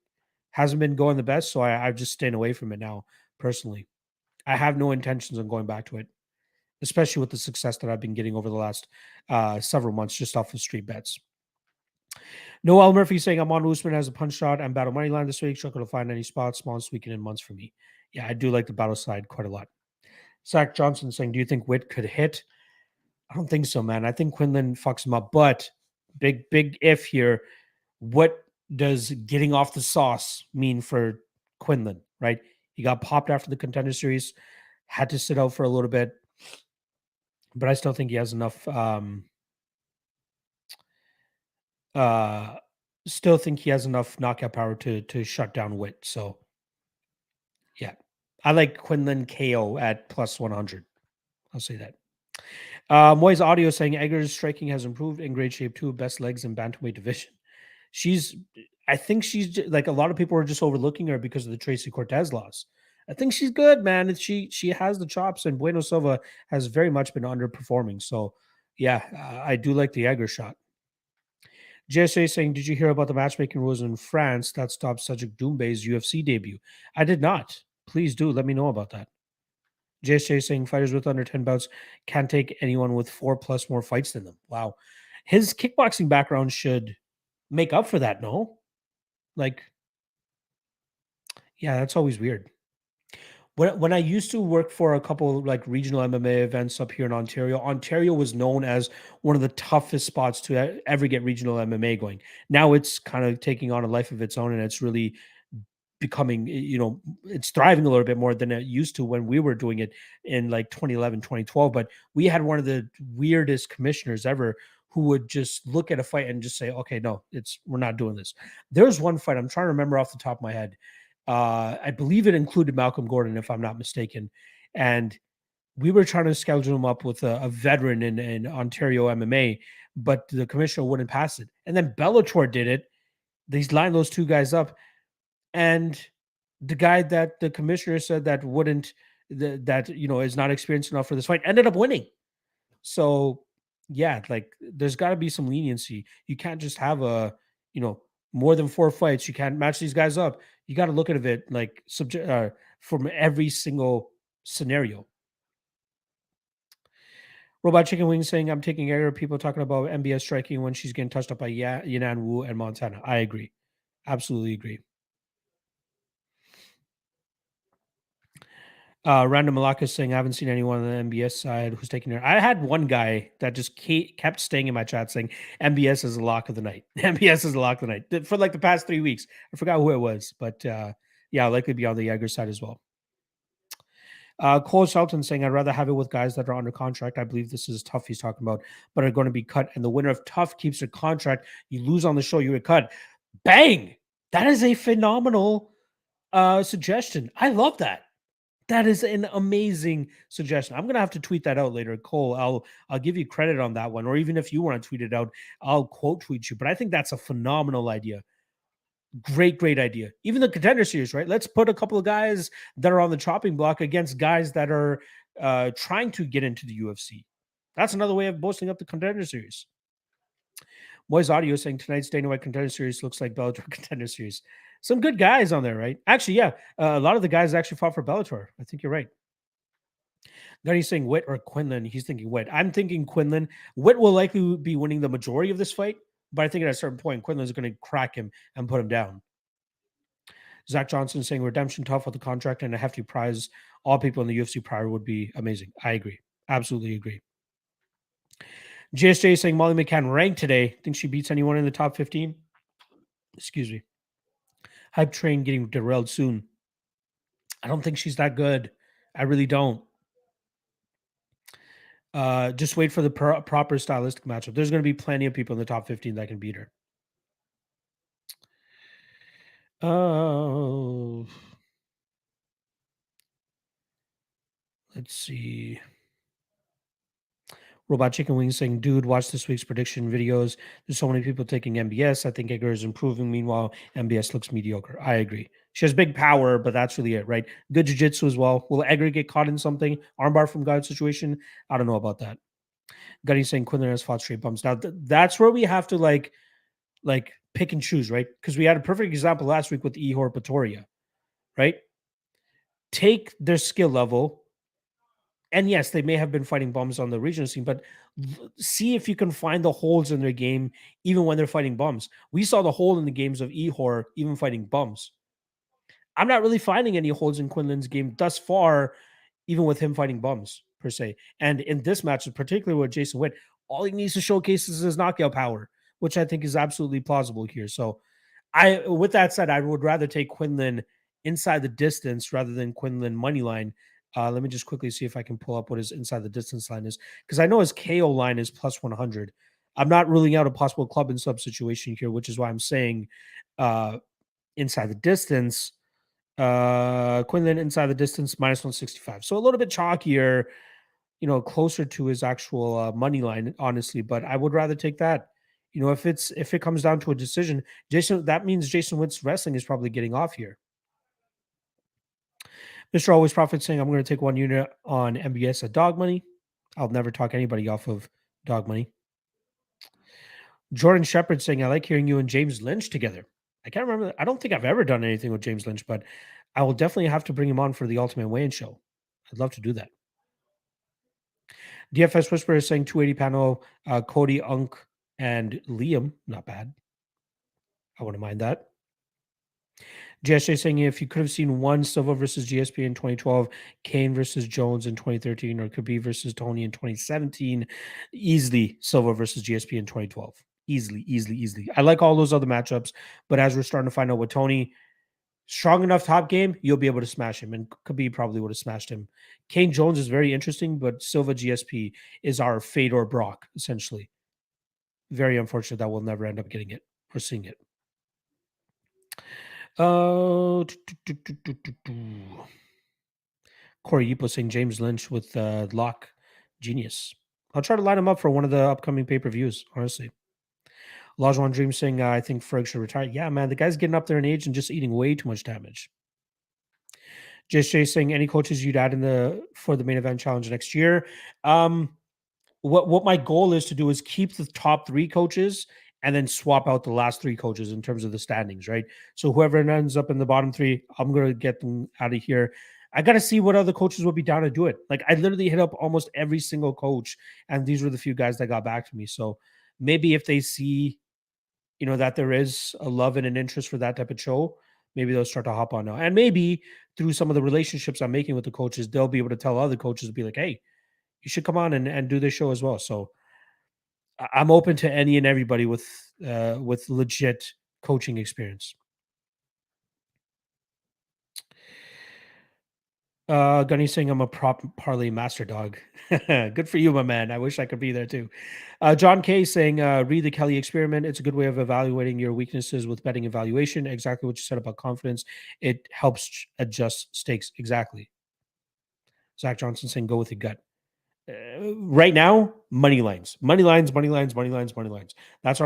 hasn't been going the best. So I've just staying away from it now personally. I have no intentions on going back to it, especially with the success that I've been getting over the last several months just off of street bets. Noel Murphy saying I'm on Usman as a punch shot and battle money line this week. Struggling to find any spots, smallest weekend in months for me. Yeah, I do like the battle side quite a lot. Zach Johnson saying, do you think Witt could hit? I don't think so, man. I think Quinlan fucks him up. But big if here. What does getting off the sauce mean for Quinlan, right? He got popped after the Contender Series, had to sit out for a little bit, but I still think he has enough. Uh, Still think he has enough knockout power to shut down Witt. So yeah, I like Quinlan KO at plus 100. I'll say that. Moy's audio saying Egger's striking has improved, in great shape too. Best legs in bantamweight division. She's, I think like a lot of people are just overlooking her because of the Tracy Cortez loss. I think she's good, man. She has the chops, and Bueno Silva has very much been underperforming. So yeah, I do like the Egger shot. JSA saying, did you hear about the matchmaking rules in France that stopped Cedric Doumbé's UFC debut? I did not. Please do let me know about that. JSJ saying fighters with under 10 bouts can't take anyone with 4+ more fights than them. Wow. His kickboxing background should make up for that, no? Like, yeah, that's always weird. When I used to work for a couple like regional MMA events up here in Ontario, Ontario was known as one of the toughest spots to ever get regional MMA going. Now it's kind of taking on a life of its own, and it's really becoming, it's thriving a little bit more than it used to when we were doing it in like 2011, 2012. But we had one of the weirdest commissioners ever who would just look at a fight and just say, okay, no, we're not doing this. There was one fight I'm trying to remember off the top of my head. I believe it included Malcolm Gordon, if I'm not mistaken. And we were trying to schedule him up with a veteran in Ontario MMA, but the commissioner wouldn't pass it. And then Bellator did it. These lined those two guys up, and the guy that the commissioner said that wouldn't, that is not experienced enough for this fight, ended up winning. So yeah, like there's got to be some leniency. You can't just have more than 4 fights. You can't match these guys up. You got to look at it like from every single scenario. Robot Chicken Wing saying, I'm taking error. People talking about MBS striking when she's getting touched up by Yanan Wu and Montana. I agree. Absolutely agree. Random Malaka saying, I haven't seen anyone on the MBS side who's taking her. I had one guy that just kept staying in my chat saying, MBS is a lock of the night. MBS is a lock of the night for like the past 3 weeks. I forgot who it was, but yeah, likely be on the Jaeger side as well. Cole Shelton saying, I'd rather have it with guys that are under contract. I believe this is Tough he's talking about, but are going to be cut. And the winner of Tough keeps their contract. You lose on the show, you get cut. Bang! That is a phenomenal suggestion. I love that. That is an amazing suggestion. I'm gonna have to tweet that out later, Cole. I'll give you credit on that one, or even if you want to tweet it out, I'll quote tweet you. But I think that's a phenomenal idea. Great idea. Even the Contender Series, right? Let's put a couple of guys that are on the chopping block against guys that are trying to get into the UFC. That's another way of boosting up the Contender Series. Moy's audio saying tonight's Dana White Contender Series looks like Bellator Contender Series. Some good guys on there, right? Actually, yeah, a lot of the guys actually fought for Bellator. I think you're right. Then he's saying Witt or Quinlan. He's thinking Witt. I'm thinking Quinlan. Witt will likely be winning the majority of this fight, but I think at a certain point, Quinlan's going to crack him and put him down. Zach Johnson saying redemption tough with the contract and a hefty prize. All people in the UFC prior would be amazing. I agree. Absolutely agree. JSJ saying Molly McCann ranked today. Think she beats anyone in the top 15? Excuse me. Hype train getting derailed soon. I don't think she's that good. I really don't. Just wait for the proper stylistic matchup. There's going to be plenty of people in the top 15 that can beat her. Oh, let's see. Robot Chicken Wings saying, dude, watch this week's prediction videos. There's so many people taking MBS. I think Edgar is improving. Meanwhile, MBS looks mediocre. I agree. She has big power, but that's really it, right? Good jiu-jitsu as well. Will Edgar get caught in something? Armbar from God situation? I don't know about that. Gunny saying Quinlan has fought straight bumps. Now, that's where we have to like pick and choose, right? Because we had a perfect example last week with Ihor Pretoria, right? Take their skill level, and yes, they may have been fighting bums on the regional scene, but see if you can find the holes in their game, even when they're fighting bums. We saw the hole in the games of Ihor, even fighting bums. I'm not really finding any holes in Quinlan's game thus far, even with him fighting bums per se. And in this match, particularly with Jason Witt, all he needs to showcase is his knockout power, which I think is absolutely plausible here. So with that said, I would rather take Quinlan inside the distance rather than Quinlan money line. Let me just quickly see if I can pull up what his inside the distance line is, because I know his KO line is plus 100. I'm not ruling out a possible club and sub situation here, which is why I'm saying uh, inside the distance. Quinlan inside the distance minus 165. So a little bit chalkier, closer to his actual money line, honestly. But I would rather take that. If it comes down to a decision, that means Jason Witt's wrestling is probably getting off here. Mr. Always Profit saying I'm going to take 1 unit on MBS at dog money. I'll never talk anybody off of dog money. Jordan Shepard saying I like hearing you and James Lynch together. I can't remember. I don't think I've ever done anything with James Lynch, but I will definitely have to bring him on for the Ultimate Weigh-In show. I'd love to do that. DFS Whisperer is saying 280 panel, Cody, Unk, and Liam. Not bad. I wouldn't mind that. GSJ saying if you could have seen one Silva versus GSP in 2012, Kane versus Jones in 2013, or Khabib versus Tony in 2017, easily Silva versus GSP in 2012. Easily. I like all those other matchups, but as we're starting to find out with Tony, strong enough top game, you'll be able to smash him, and Khabib probably would have smashed him. Kane Jones is very interesting, but Silva GSP is our Fade or Brock, essentially. Very unfortunate that we'll never end up getting it or seeing it. Corey Yipo saying James Lynch with Lock Genius. I'll try to line him up for one of the upcoming pay-per-views, honestly. Lajuan Dream saying I think Ferg should retire. Yeah, man, the guy's getting up there in age and just eating way too much damage. JJ saying any coaches you'd add for the main event challenge next year. What my goal is to do is keep the top 3 coaches and then swap out the last 3 coaches in terms of the standings, right? So whoever ends up in the bottom 3, I'm going to get them out of here. I got to see what other coaches will be down to do it. Like I literally hit up almost every single coach, and these were the few guys that got back to me. So maybe if they see, that there is a love and an interest for that type of show, maybe they'll start to hop on now. And maybe through some of the relationships I'm making with the coaches, they'll be able to tell other coaches to be like, hey, you should come on and do this show as well. So I'm open to any and everybody with legit coaching experience. Gunny saying I'm a prop parlay master dog. Good for you, my man. I wish I could be there too. John K saying read the Kelly experiment. It's a good way of evaluating your weaknesses with betting evaluation. Exactly what you said about confidence. It helps adjust stakes. Exactly. Zach Johnson saying go with your gut. Right now, money lines. That's what I'm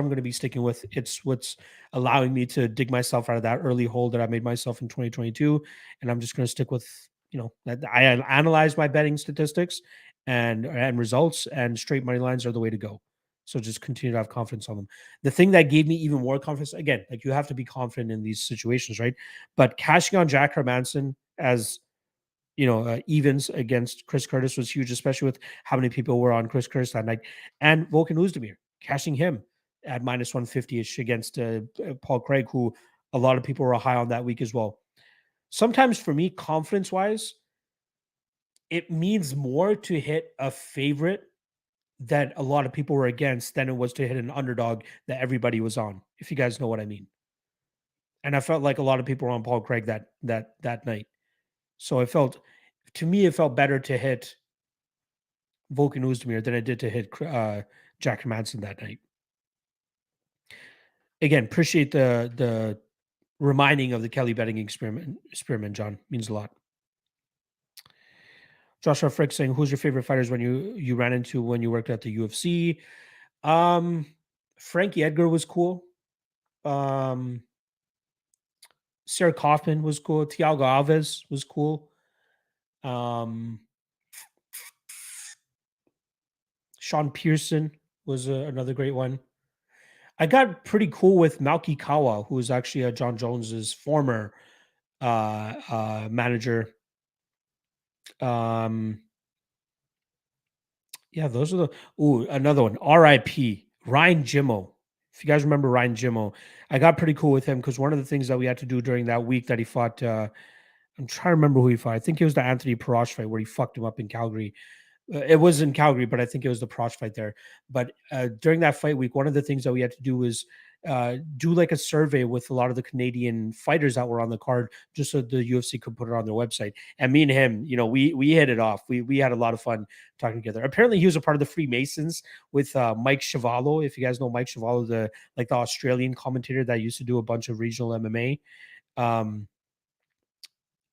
going to be sticking with. It's what's allowing me to dig myself out of that early hole that I made myself in 2022. And I'm just going to stick with, that I analyze my betting statistics and results, and straight money lines are the way to go. So just continue to have confidence on them. The thing that gave me even more confidence, again, like you have to be confident in these situations, right? But cashing on Jack Hermanson as evens against Chris Curtis was huge, especially with how many people were on Chris Curtis that night. And Volkan Oezdemir, cashing him at minus 150-ish against Paul Craig, who a lot of people were high on that week as well. Sometimes for me, confidence-wise, it means more to hit a favorite that a lot of people were against than it was to hit an underdog that everybody was on, if you guys know what I mean. And I felt like a lot of people were on Paul Craig that night. So to me, it felt better to hit Volkan Oezdemir than it did to hit Jack Hermanson that night. Again, appreciate the reminding of the Kelly betting experiment, John. Means a lot. Joshua Frick saying, who's your favorite fighters when you ran into when you worked at the UFC? Frankie Edgar was cool. Sarah Kaufman was cool. Thiago Alves was cool. Sean Pearson was another great one. I got pretty cool with Malky Kawa, who is actually John Jones's former manager. Yeah, those are another one. R.I.P. Ryan Jimmo. If you guys remember Ryan Jimmo, I got pretty cool with him because one of the things that we had to do during that week that he fought I'm trying to remember who he fought. I think it was the Anthony Parash fight where he fucked him up in Calgary. It was in Calgary, but I think it was the Prosh fight there. But during that fight week, one of the things that we had to do was do like a survey with a lot of the Canadian fighters that were on the card, just so the UFC could put it on their website. And me and him, we hit it off. We had a lot of fun talking together. Apparently, he was a part of the Freemasons with Mike Chavallo. If you guys know Mike Chavallo, the Australian commentator that used to do a bunch of regional MMA. Um,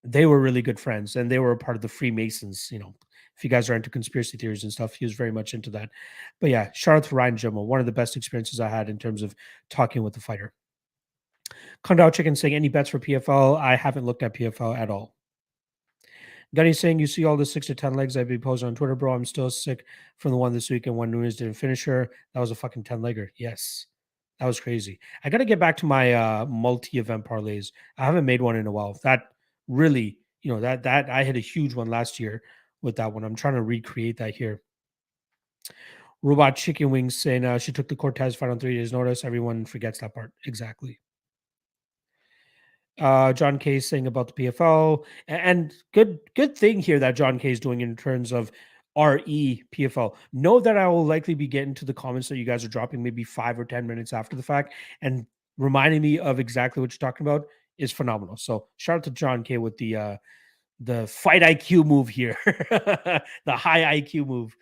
they were really good friends, and they were a part of the Freemasons. If you guys are into conspiracy theories and stuff, he was very much into that. But yeah, shout out to Ryan Jumbo, one of the best experiences I had in terms of talking with the fighter. Condal Chicken saying, any bets for PFL? I haven't looked at PFL at all. Gunny saying, you see all the 6 to 10 legs I've been posting on Twitter, bro. I'm still sick from the one this weekend when Nunes didn't finish her. That was a fucking 10-legger. Yes. That was crazy. I got to get back to my multi-event parlays. I haven't made one in a while. That really, that I had a huge one last year with that one. I'm trying to recreate that here. Robot Chicken Wings saying she took the Cortez fight on 3 days' notice. Everyone forgets that part. Exactly. John K saying about the PFL, and good thing here that John K is doing in terms of RE PFL. Know that I will likely be getting to the comments that you guys are dropping maybe 5 or 10 minutes after the fact, and reminding me of exactly what you're talking about is phenomenal. So shout out to John K with the fight IQ move here, the high IQ move.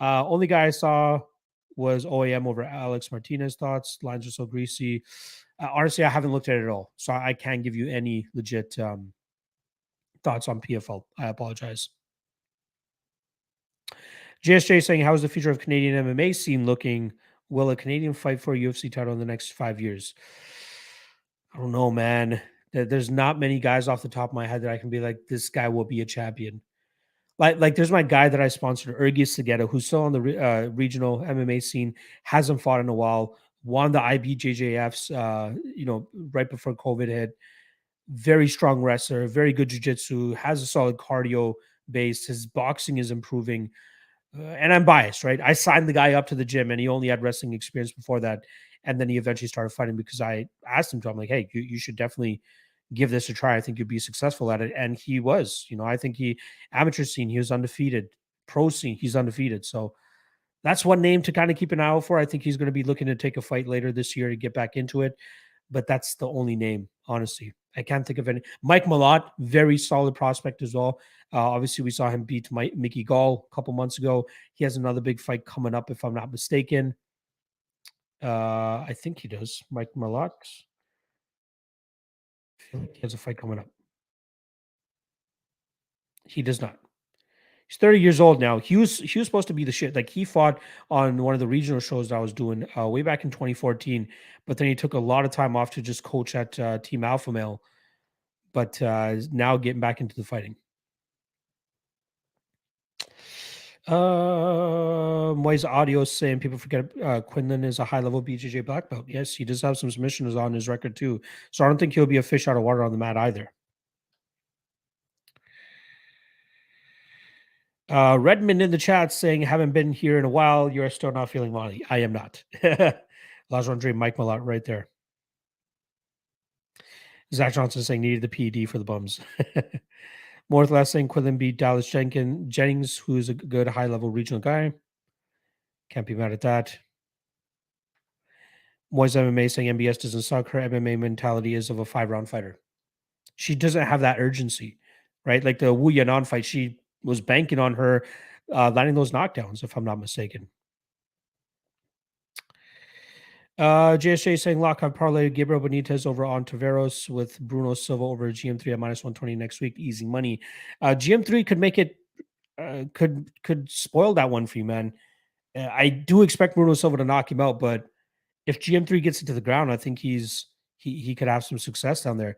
Only guy I saw was OAM over Alex Martinez. Thoughts? Lines are so greasy. Honestly, I haven't looked at it at all, so I can't give you any legit thoughts on PFL. I apologize. JSJ saying, how is the future of Canadian MMA scene looking? Will a Canadian fight for a UFC title in the next 5 years? I don't know, man. There's not many guys off the top of my head that I can be like, this guy will be a champion. Like there's my guy that I sponsored, Ergis Segeta, who's still on the regional MMA scene, hasn't fought in a while, won the IBJJFs, right before COVID hit. Very strong wrestler, very good jiu-jitsu, has a solid cardio base. His boxing is improving. And I'm biased, right? I signed the guy up to the gym and he only had wrestling experience before that. And then he eventually started fighting because I asked him to. I'm like, hey, you should definitely give this a try. I think you'd be successful at it. And he was. I think amateur scene, he was undefeated. Pro scene, he's undefeated. So that's one name to kind of keep an eye out for. I think he's going to be looking to take a fight later this year to get back into it. But that's the only name, honestly. I can't think of any. Mike Malott, very solid prospect as well. Obviously, we saw him beat Mickey Gall a couple months ago. He has another big fight coming up, if I'm not mistaken. I think he does. Mike Malott. I feel like he has a fight coming up. He does not. He's 30 years old now. He was supposed to be the shit. Like, he fought on one of the regional shows that I was doing way back in 2014, but then he took a lot of time off to just coach at Team Alpha Male. But is now getting back into the fighting. Moise Audio saying people forget Quinlan is a high level BJJ black belt. Yes, he does have some submissions on his record too. So I don't think he'll be a fish out of water on the mat either. Redmond in the chat saying, haven't been here in a while. You're still not feeling Molly. I am not. Lajandre Mike Malott right there. Zach Johnson saying needed the PED for the bums. More saying Quinlan beat Dallas Jennings, who's a good high level regional guy. Can't be mad at that. Moise MMA saying MBS doesn't suck. Her MMA mentality is of a 5-round fighter. She doesn't have that urgency, right? Like the Wu Yanan fight, she was banking on her landing those knockdowns, if I'm not mistaken. JSJ saying lockout parlay Gabriel Benitez over on Taveros with Bruno Silva over GM3 at -120 next week. Easy money. GM3 could make it, could spoil that one for you, man. I do expect Bruno Silva to knock him out, but if GM3 gets into the ground, I think he could have some success down there.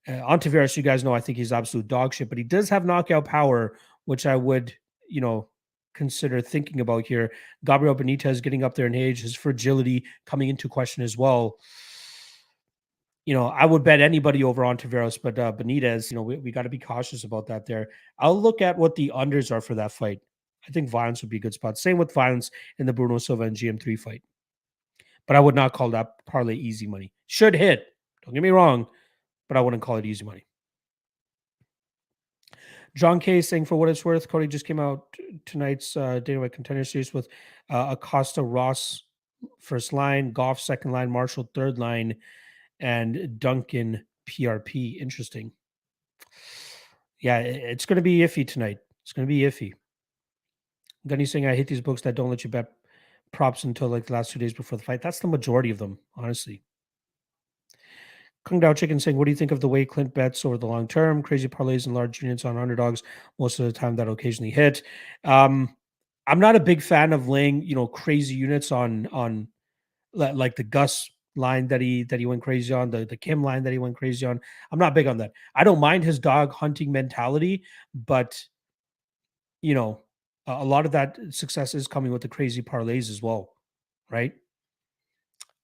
On Taveras, you guys know I think he's absolute dog shit, but he does have knockout power, which I would, consider thinking about here. Gabriel Benitez getting up there in age, his fragility coming into question as well. I would bet anybody over on Taveras, but Benitez, we got to be cautious about that there. I'll look at what the unders are for that fight. I think Violence would be a good spot. Same with Violence in the Bruno Silva and GM3 fight. But I would not call that parlay easy money. Should hit. Don't get me wrong, but I wouldn't call it easy money. John K saying, for what it's worth, Cody just came out tonight's Dana White Contender Series with Acosta Ross first line, Goff second line, Marshall third line, and Duncan PRP. Interesting. Yeah, it's going to be iffy tonight. It's going to be iffy. Gunny saying, I hate these books that don't let you bet props until like the last 2 days before the fight. That's the majority of them, honestly. Kung Dao Chicken saying, what do you think of the way Clint bets over the long term? Crazy parlays and large units on underdogs most of the time that occasionally hit. I'm not a big fan of laying, crazy units on like the Gus line that he went crazy on, the Kim line that he went crazy on. I'm not big on that. I don't mind his dog hunting mentality, but a lot of that success is coming with the crazy parlays as well, right?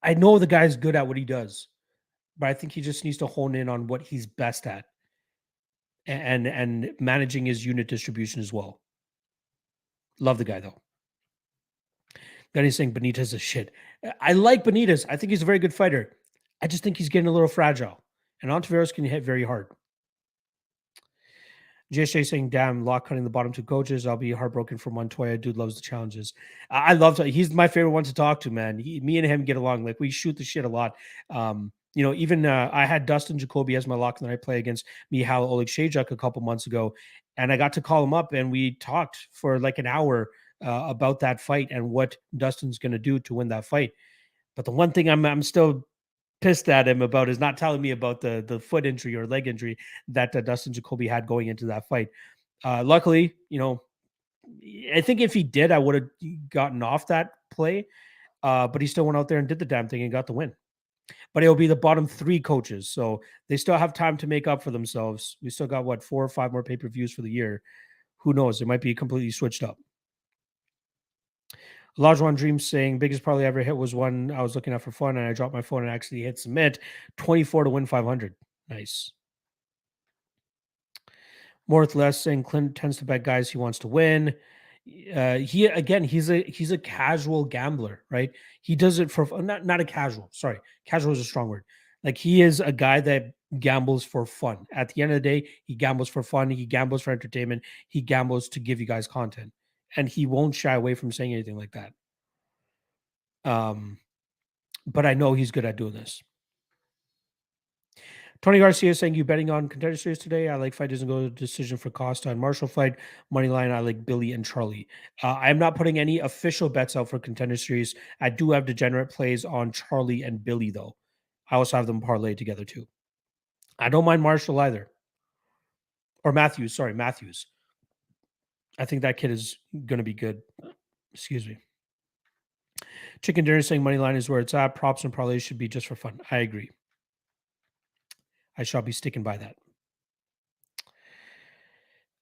I know the guy's good at what he does, but I think he just needs to hone in on what he's best at and managing his unit distribution as well. Love the guy though. Then he's saying Benitez is shit. I like Benitez. I think he's a very good fighter. I just think he's getting a little fragile. And Ontiveros can hit very hard. JSJ saying, damn, Lock cutting the bottom two coaches. I'll be heartbroken for Montoya. Dude loves the challenges. I love to, he's my favorite one to talk to, man. Me and him get along. Like, we shoot the shit a lot. Even I had Dustin Jacoby as my lock, and then I play against Michal Oleksiejczuk a couple months ago. And I got to call him up, and we talked for like an hour about that fight and what Dustin's going to do to win that fight. But the one thing I'm still pissed at him about is not telling me about the foot injury or leg injury that Dustin Jacoby had going into that fight. Luckily, I think if he did, I would have gotten off that play. But he still went out there and did the damn thing and got the win. But it'll be the bottom three coaches, so they still have time to make up for themselves. We still got 4 or 5 more pay-per-views for the year. Who knows? It might be completely switched up. Lajuan Dreams saying, biggest parlay I ever hit was one I was looking at for fun, and I dropped my phone and actually hit submit. 24 to win 500. Nice. More with less saying Clint tends to bet guys he wants to win. He's a casual gambler, right? He does it for not a casual. Sorry, casual is a strong word. Like, he is a guy that gambles for fun. At the end of the day, he gambles for fun. He gambles for entertainment. He gambles to give you guys content, and he won't shy away from saying anything like that. But I know he's good at doing this. Tony Garcia saying, you betting on Contender Series today? I like fight doesn't go to decision for Costa and Marshall fight. Money line, I like Billy and Charlie. I'm not putting any official bets out for Contender Series. I do have degenerate plays on Charlie and Billy, though. I also have them parlayed together, too. I don't mind Marshall either. Or Matthews. Sorry, Matthews. I think that kid is going to be good. Excuse me. Chicken Dinner saying money line is where it's at. Props and parlays should be just for fun. I agree. I shall be sticking by that.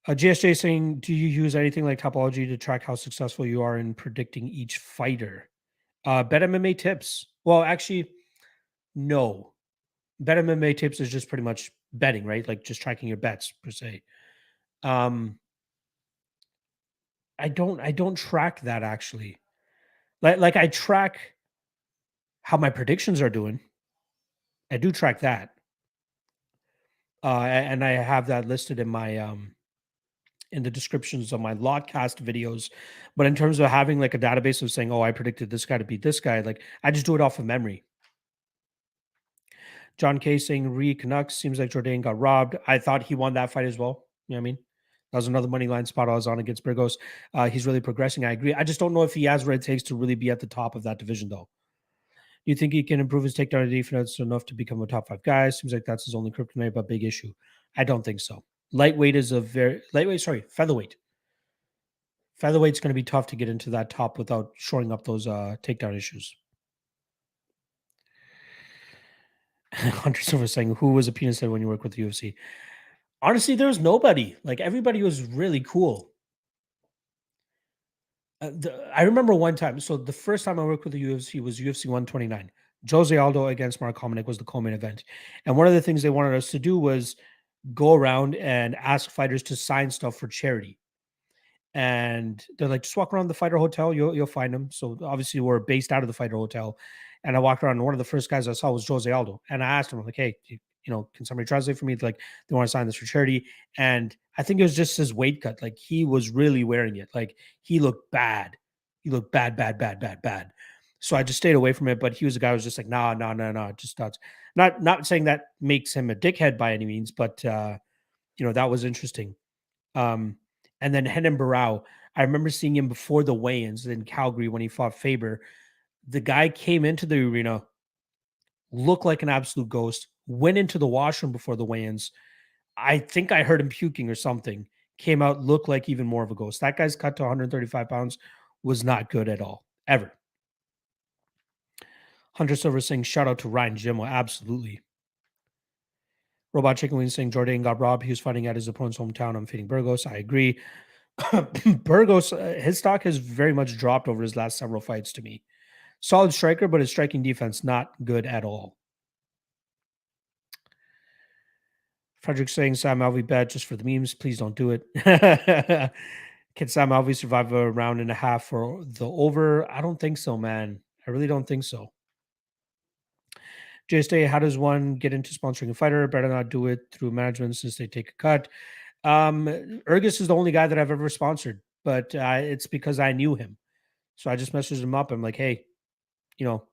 GSJ saying, do you use anything like Topology to track how successful you are in predicting each fighter? Bet MMA tips. Well, actually, no. Bet MMA tips is just pretty much betting, right? Like, just tracking your bets per se. I don't track that, actually. Like I track how my predictions are doing. I do track that. And I have that listed in my in the descriptions of my Lodcast videos. But in terms of having like a database of saying, oh, I predicted this guy to beat this guy, like, I just do it off of memory. John K saying Canucks, seems like Jourdain got robbed. I thought he won that fight as well. You know what I mean? That was another money line spot I was on against Burgos. He's really progressing. I agree. I just don't know if he has what it takes to really be at the top of that division, though. Do you think he can improve his takedown defense enough to become a top 5 guy? Seems like that's his only kryptonite, but big issue. I don't think so. Featherweight. Featherweight's going to be tough to get into that top without showing up those takedown issues. Hunter Silver saying, who was a penis head when you worked with the UFC? Honestly, there was nobody. Like, everybody was really cool. I remember one time. So the first time I worked with the UFC was UFC 129. Jose Aldo against Mark Hominick was the co-main event. And one of the things they wanted us to do was go around and ask fighters to sign stuff for charity. And they're like, just walk around the fighter hotel, you'll find them. So obviously we're based out of the fighter hotel. And I walked around, and one of the first guys I saw was Jose Aldo. And I asked him, like, hey, can somebody translate for me? Like, they want to sign this for charity. And I think it was just his weight cut. Like, he was really wearing it. Like, he looked bad. He looked bad, bad, bad, bad, bad. So I just stayed away from it. But he was a guy who was just like, nah, no, no, no, just not saying that makes him a dickhead by any means, but that was interesting. Um, and then Henan Barao, I remember seeing him before the weigh-ins in Calgary when he fought Faber. The guy came into the arena, looked like an absolute ghost, went into the washroom before the weigh-ins. I think I heard him puking or something. Came out, looked like even more of a ghost. That guy's cut to 135 pounds was not good at all, ever. Hunter Silver saying, shout out to Ryan Jimmo. Absolutely. Robot Chicken Wings saying, Jordan got robbed. He was fighting at his opponent's hometown. I'm fading Burgos. I agree. Burgos, his stock has very much dropped over his last several fights to me. Solid striker, but his striking defense not good at all. Frederick saying Sam Alvey bet just for the memes. Please don't do it. Can Sam Alvey survive a round and a half for the over? I don't think so, man. I really don't think so. JSA, how does one get into sponsoring a fighter? Better not do it through management since they take a cut. Ergus is the only guy that I've ever sponsored, but it's because I knew him. So I just messaged him up. I'm like, hey, I'll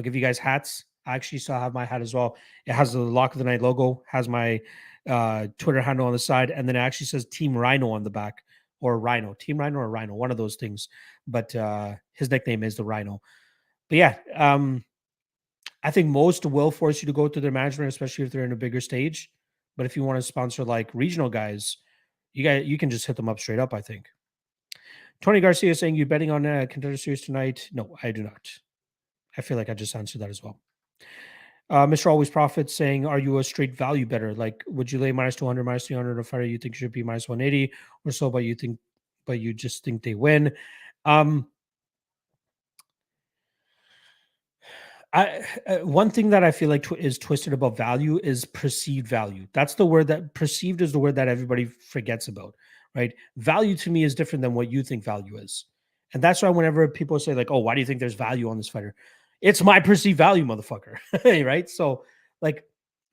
give you guys hats. I actually still have my hat as well. It has the Lock of the Night logo, has my Twitter handle on the side, and then it actually says Team Rhino on the back, or Rhino, Team Rhino or Rhino, one of those things. But his nickname is the Rhino. But yeah, I think most will force you to go to their management, especially if they're in a bigger stage. But if you want to sponsor like regional guys, you can just hit them up straight up, I think. Tony Garcia saying, you betting on Contender Series tonight? No, I do not. I feel like I just answered that as well. Mr. Always Profit saying, are you a straight value better? Like, would you lay minus 200, minus 300 on a fighter you think should be minus 180 or so, but you just think they win? One thing that I feel like is twisted about value is perceived value. That's the word that perceived is the word that everybody forgets about, right? Value to me is different than what you think value is. And that's why whenever people say like, oh, why do you think there's value on this fighter? It's my perceived value, motherfucker. Right? So like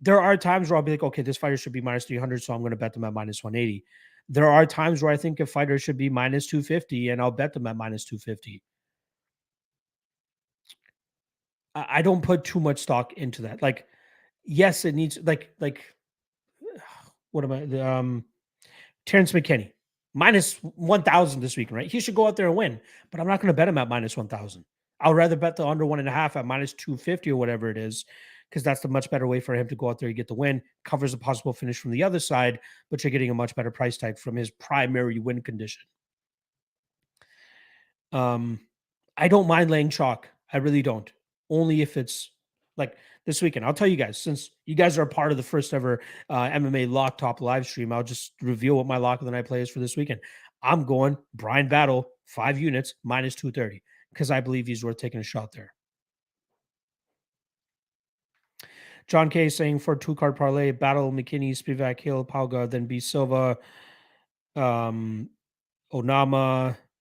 there are times where I'll be like, okay, this fighter should be minus 300, so I'm going to bet them at minus 180. There are times where I think a fighter should be minus 250 and I'll bet them at minus 250. I don't put too much stock into that. Like, yes, it needs like what am I? Terrence McKinney minus 1,000 this week, right? He should go out there and win, but I'm not going to bet him at minus 1,000. I'll rather bet the under 1.5 at minus 250 or whatever it is, because that's the much better way for him to go out there and get the win. Covers a possible finish from the other side, but you're getting a much better price tag from his primary win condition. I don't mind laying chalk. I really don't. Only if it's like this weekend. I'll tell you guys, since you guys are a part of the first ever MMA Lock Talk live stream, I'll just reveal what my lock of the night play is for this weekend. I'm going Brian Battle, 5 units, minus 230, because I believe he's worth taking a shot there. John K saying for 2-card parlay, Battle, McKinney, Spivak, Hill, Pauga, then B. Silva, Onama,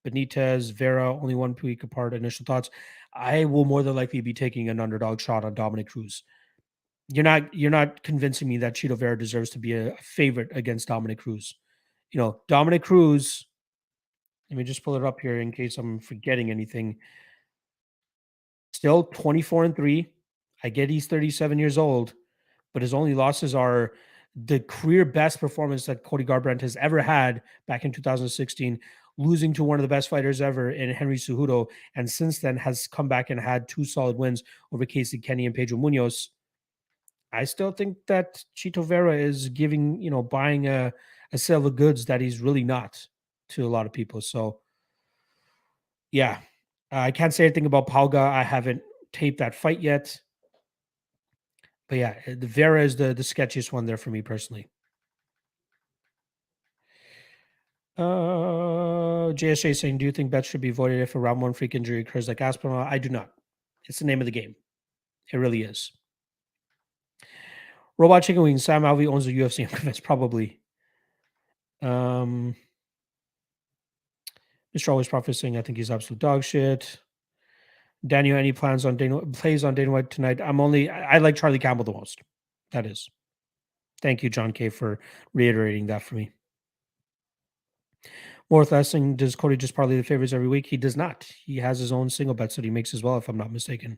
Benitez, Vera, only 1 week apart. Initial thoughts. I will more than likely be taking an underdog shot on Dominic Cruz. You're not convincing me that Chito Vera deserves to be a favorite against Dominic Cruz. Dominic Cruz, let me just pull it up here in case I'm forgetting anything. Still 24-3. I get he's 37 years old, but his only losses are the career best performance that Cody Garbrandt has ever had back in 2016, losing to one of the best fighters ever in Henry Cejudo, and since then has come back and had 2 solid wins over Casey Kenny and Pedro Munoz. I still think that Chito Vera is buying a sale of goods that he's really not to a lot of people. So, yeah, I can't say anything about Pauga. I haven't taped that fight yet. But yeah, the Vera is the sketchiest one there for me personally. JSJ saying, do you think bets should be voided if a round 1 freak injury occurs like Aspinall? I do not. It's the name of the game. It really is. Robot Chicken Wings, Sam Alvey owns the UFC. I'm convinced, probably. Mr. Always Profit saying, I think he's absolute dog shit. Daniel, any plans on plays on Dana White tonight? I like Charlie Campbell the most. That is. Thank you, John K, for reiterating that for me. Worth asking, does Cody just parlay the favorites every week? He does not. He has his own single bets that he makes as well, if I'm not mistaken.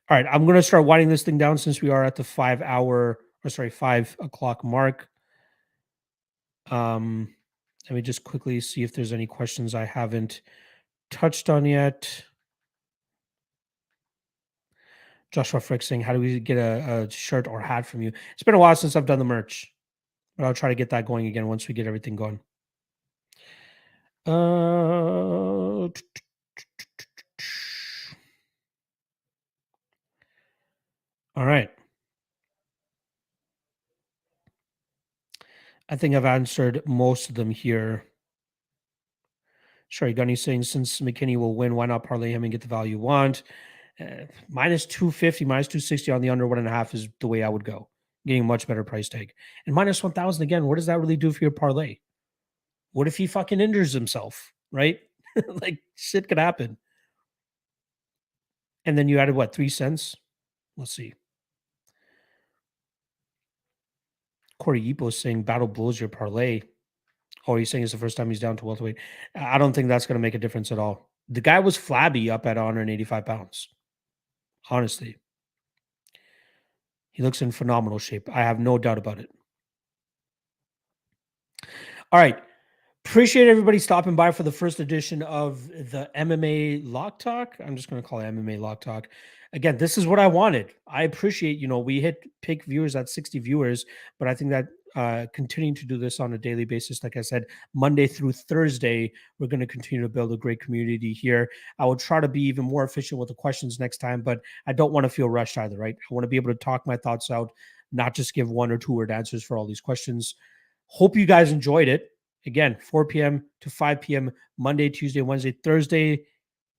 All right, I'm going to start winding this thing down since we are at the 5 o'clock mark. Let me just quickly see if there's any questions I haven't touched on yet. Joshua Frick saying, how do we get a shirt or hat from you? It's been a while since I've done the merch, but I'll try to get that going again once we get everything going. All right. I think I've answered most of them here. Sherry Gunny saying, since McKinney will win, why not parlay him and get the value you want? Minus 250, minus 260 on the under 1.5 is the way I would go. Getting a much better price tag. And minus 1,000 again, what does that really do for your parlay? What if he fucking injures himself, right? Like, shit could happen. And then you added what, 3 cents? Let's see. Corey Yipo saying battle blows your parlay. Oh, he's saying it's the first time he's down to welterweight. I don't think that's going to make a difference at all. The guy was flabby up at 185 pounds. Honestly. He looks in phenomenal shape. I have no doubt about it. All right. Appreciate everybody stopping by for the first edition of the MMA Lock Talk. I'm just going to call it MMA Lock Talk. Again, this is what I wanted. I appreciate, we hit peak viewers at 60 viewers, but I think that continuing to do this on a daily basis, like I said, Monday through Thursday, we're going to continue to build a great community here. I will try to be even more efficient with the questions next time, but I don't want to feel rushed either, right? I want to be able to talk my thoughts out, not just give 1 or 2 word answers for all these questions. Hope you guys enjoyed it. Again, 4 p.m. to 5 p.m., Monday, Tuesday, Wednesday, Thursday,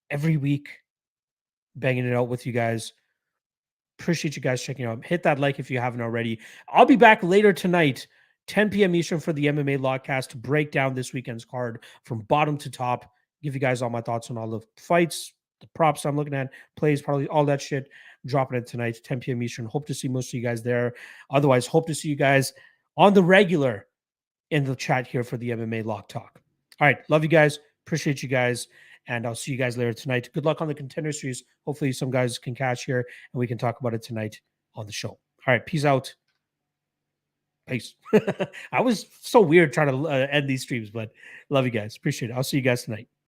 every week, banging it out with you guys. Appreciate you guys checking out. Hit that like if you haven't already. I'll be back later tonight, 10 p.m. Eastern for the MMA Lockcast to break down this weekend's card from bottom to top, give you guys all my thoughts on all the fights, the props I'm looking at, plays, probably all that shit. Dropping it tonight, 10 p.m. Eastern. Hope to see most of you guys there. Otherwise, hope to see you guys on the regular in the chat here for the MMA Lock Talk. All right. Love you guys. Appreciate you guys. And I'll see you guys later tonight. Good luck on the Contender Series. Hopefully some guys can catch here and we can talk about it tonight on the show. All right. Peace out. Peace. I was so weird trying to end these streams, but love you guys. Appreciate it. I'll see you guys tonight.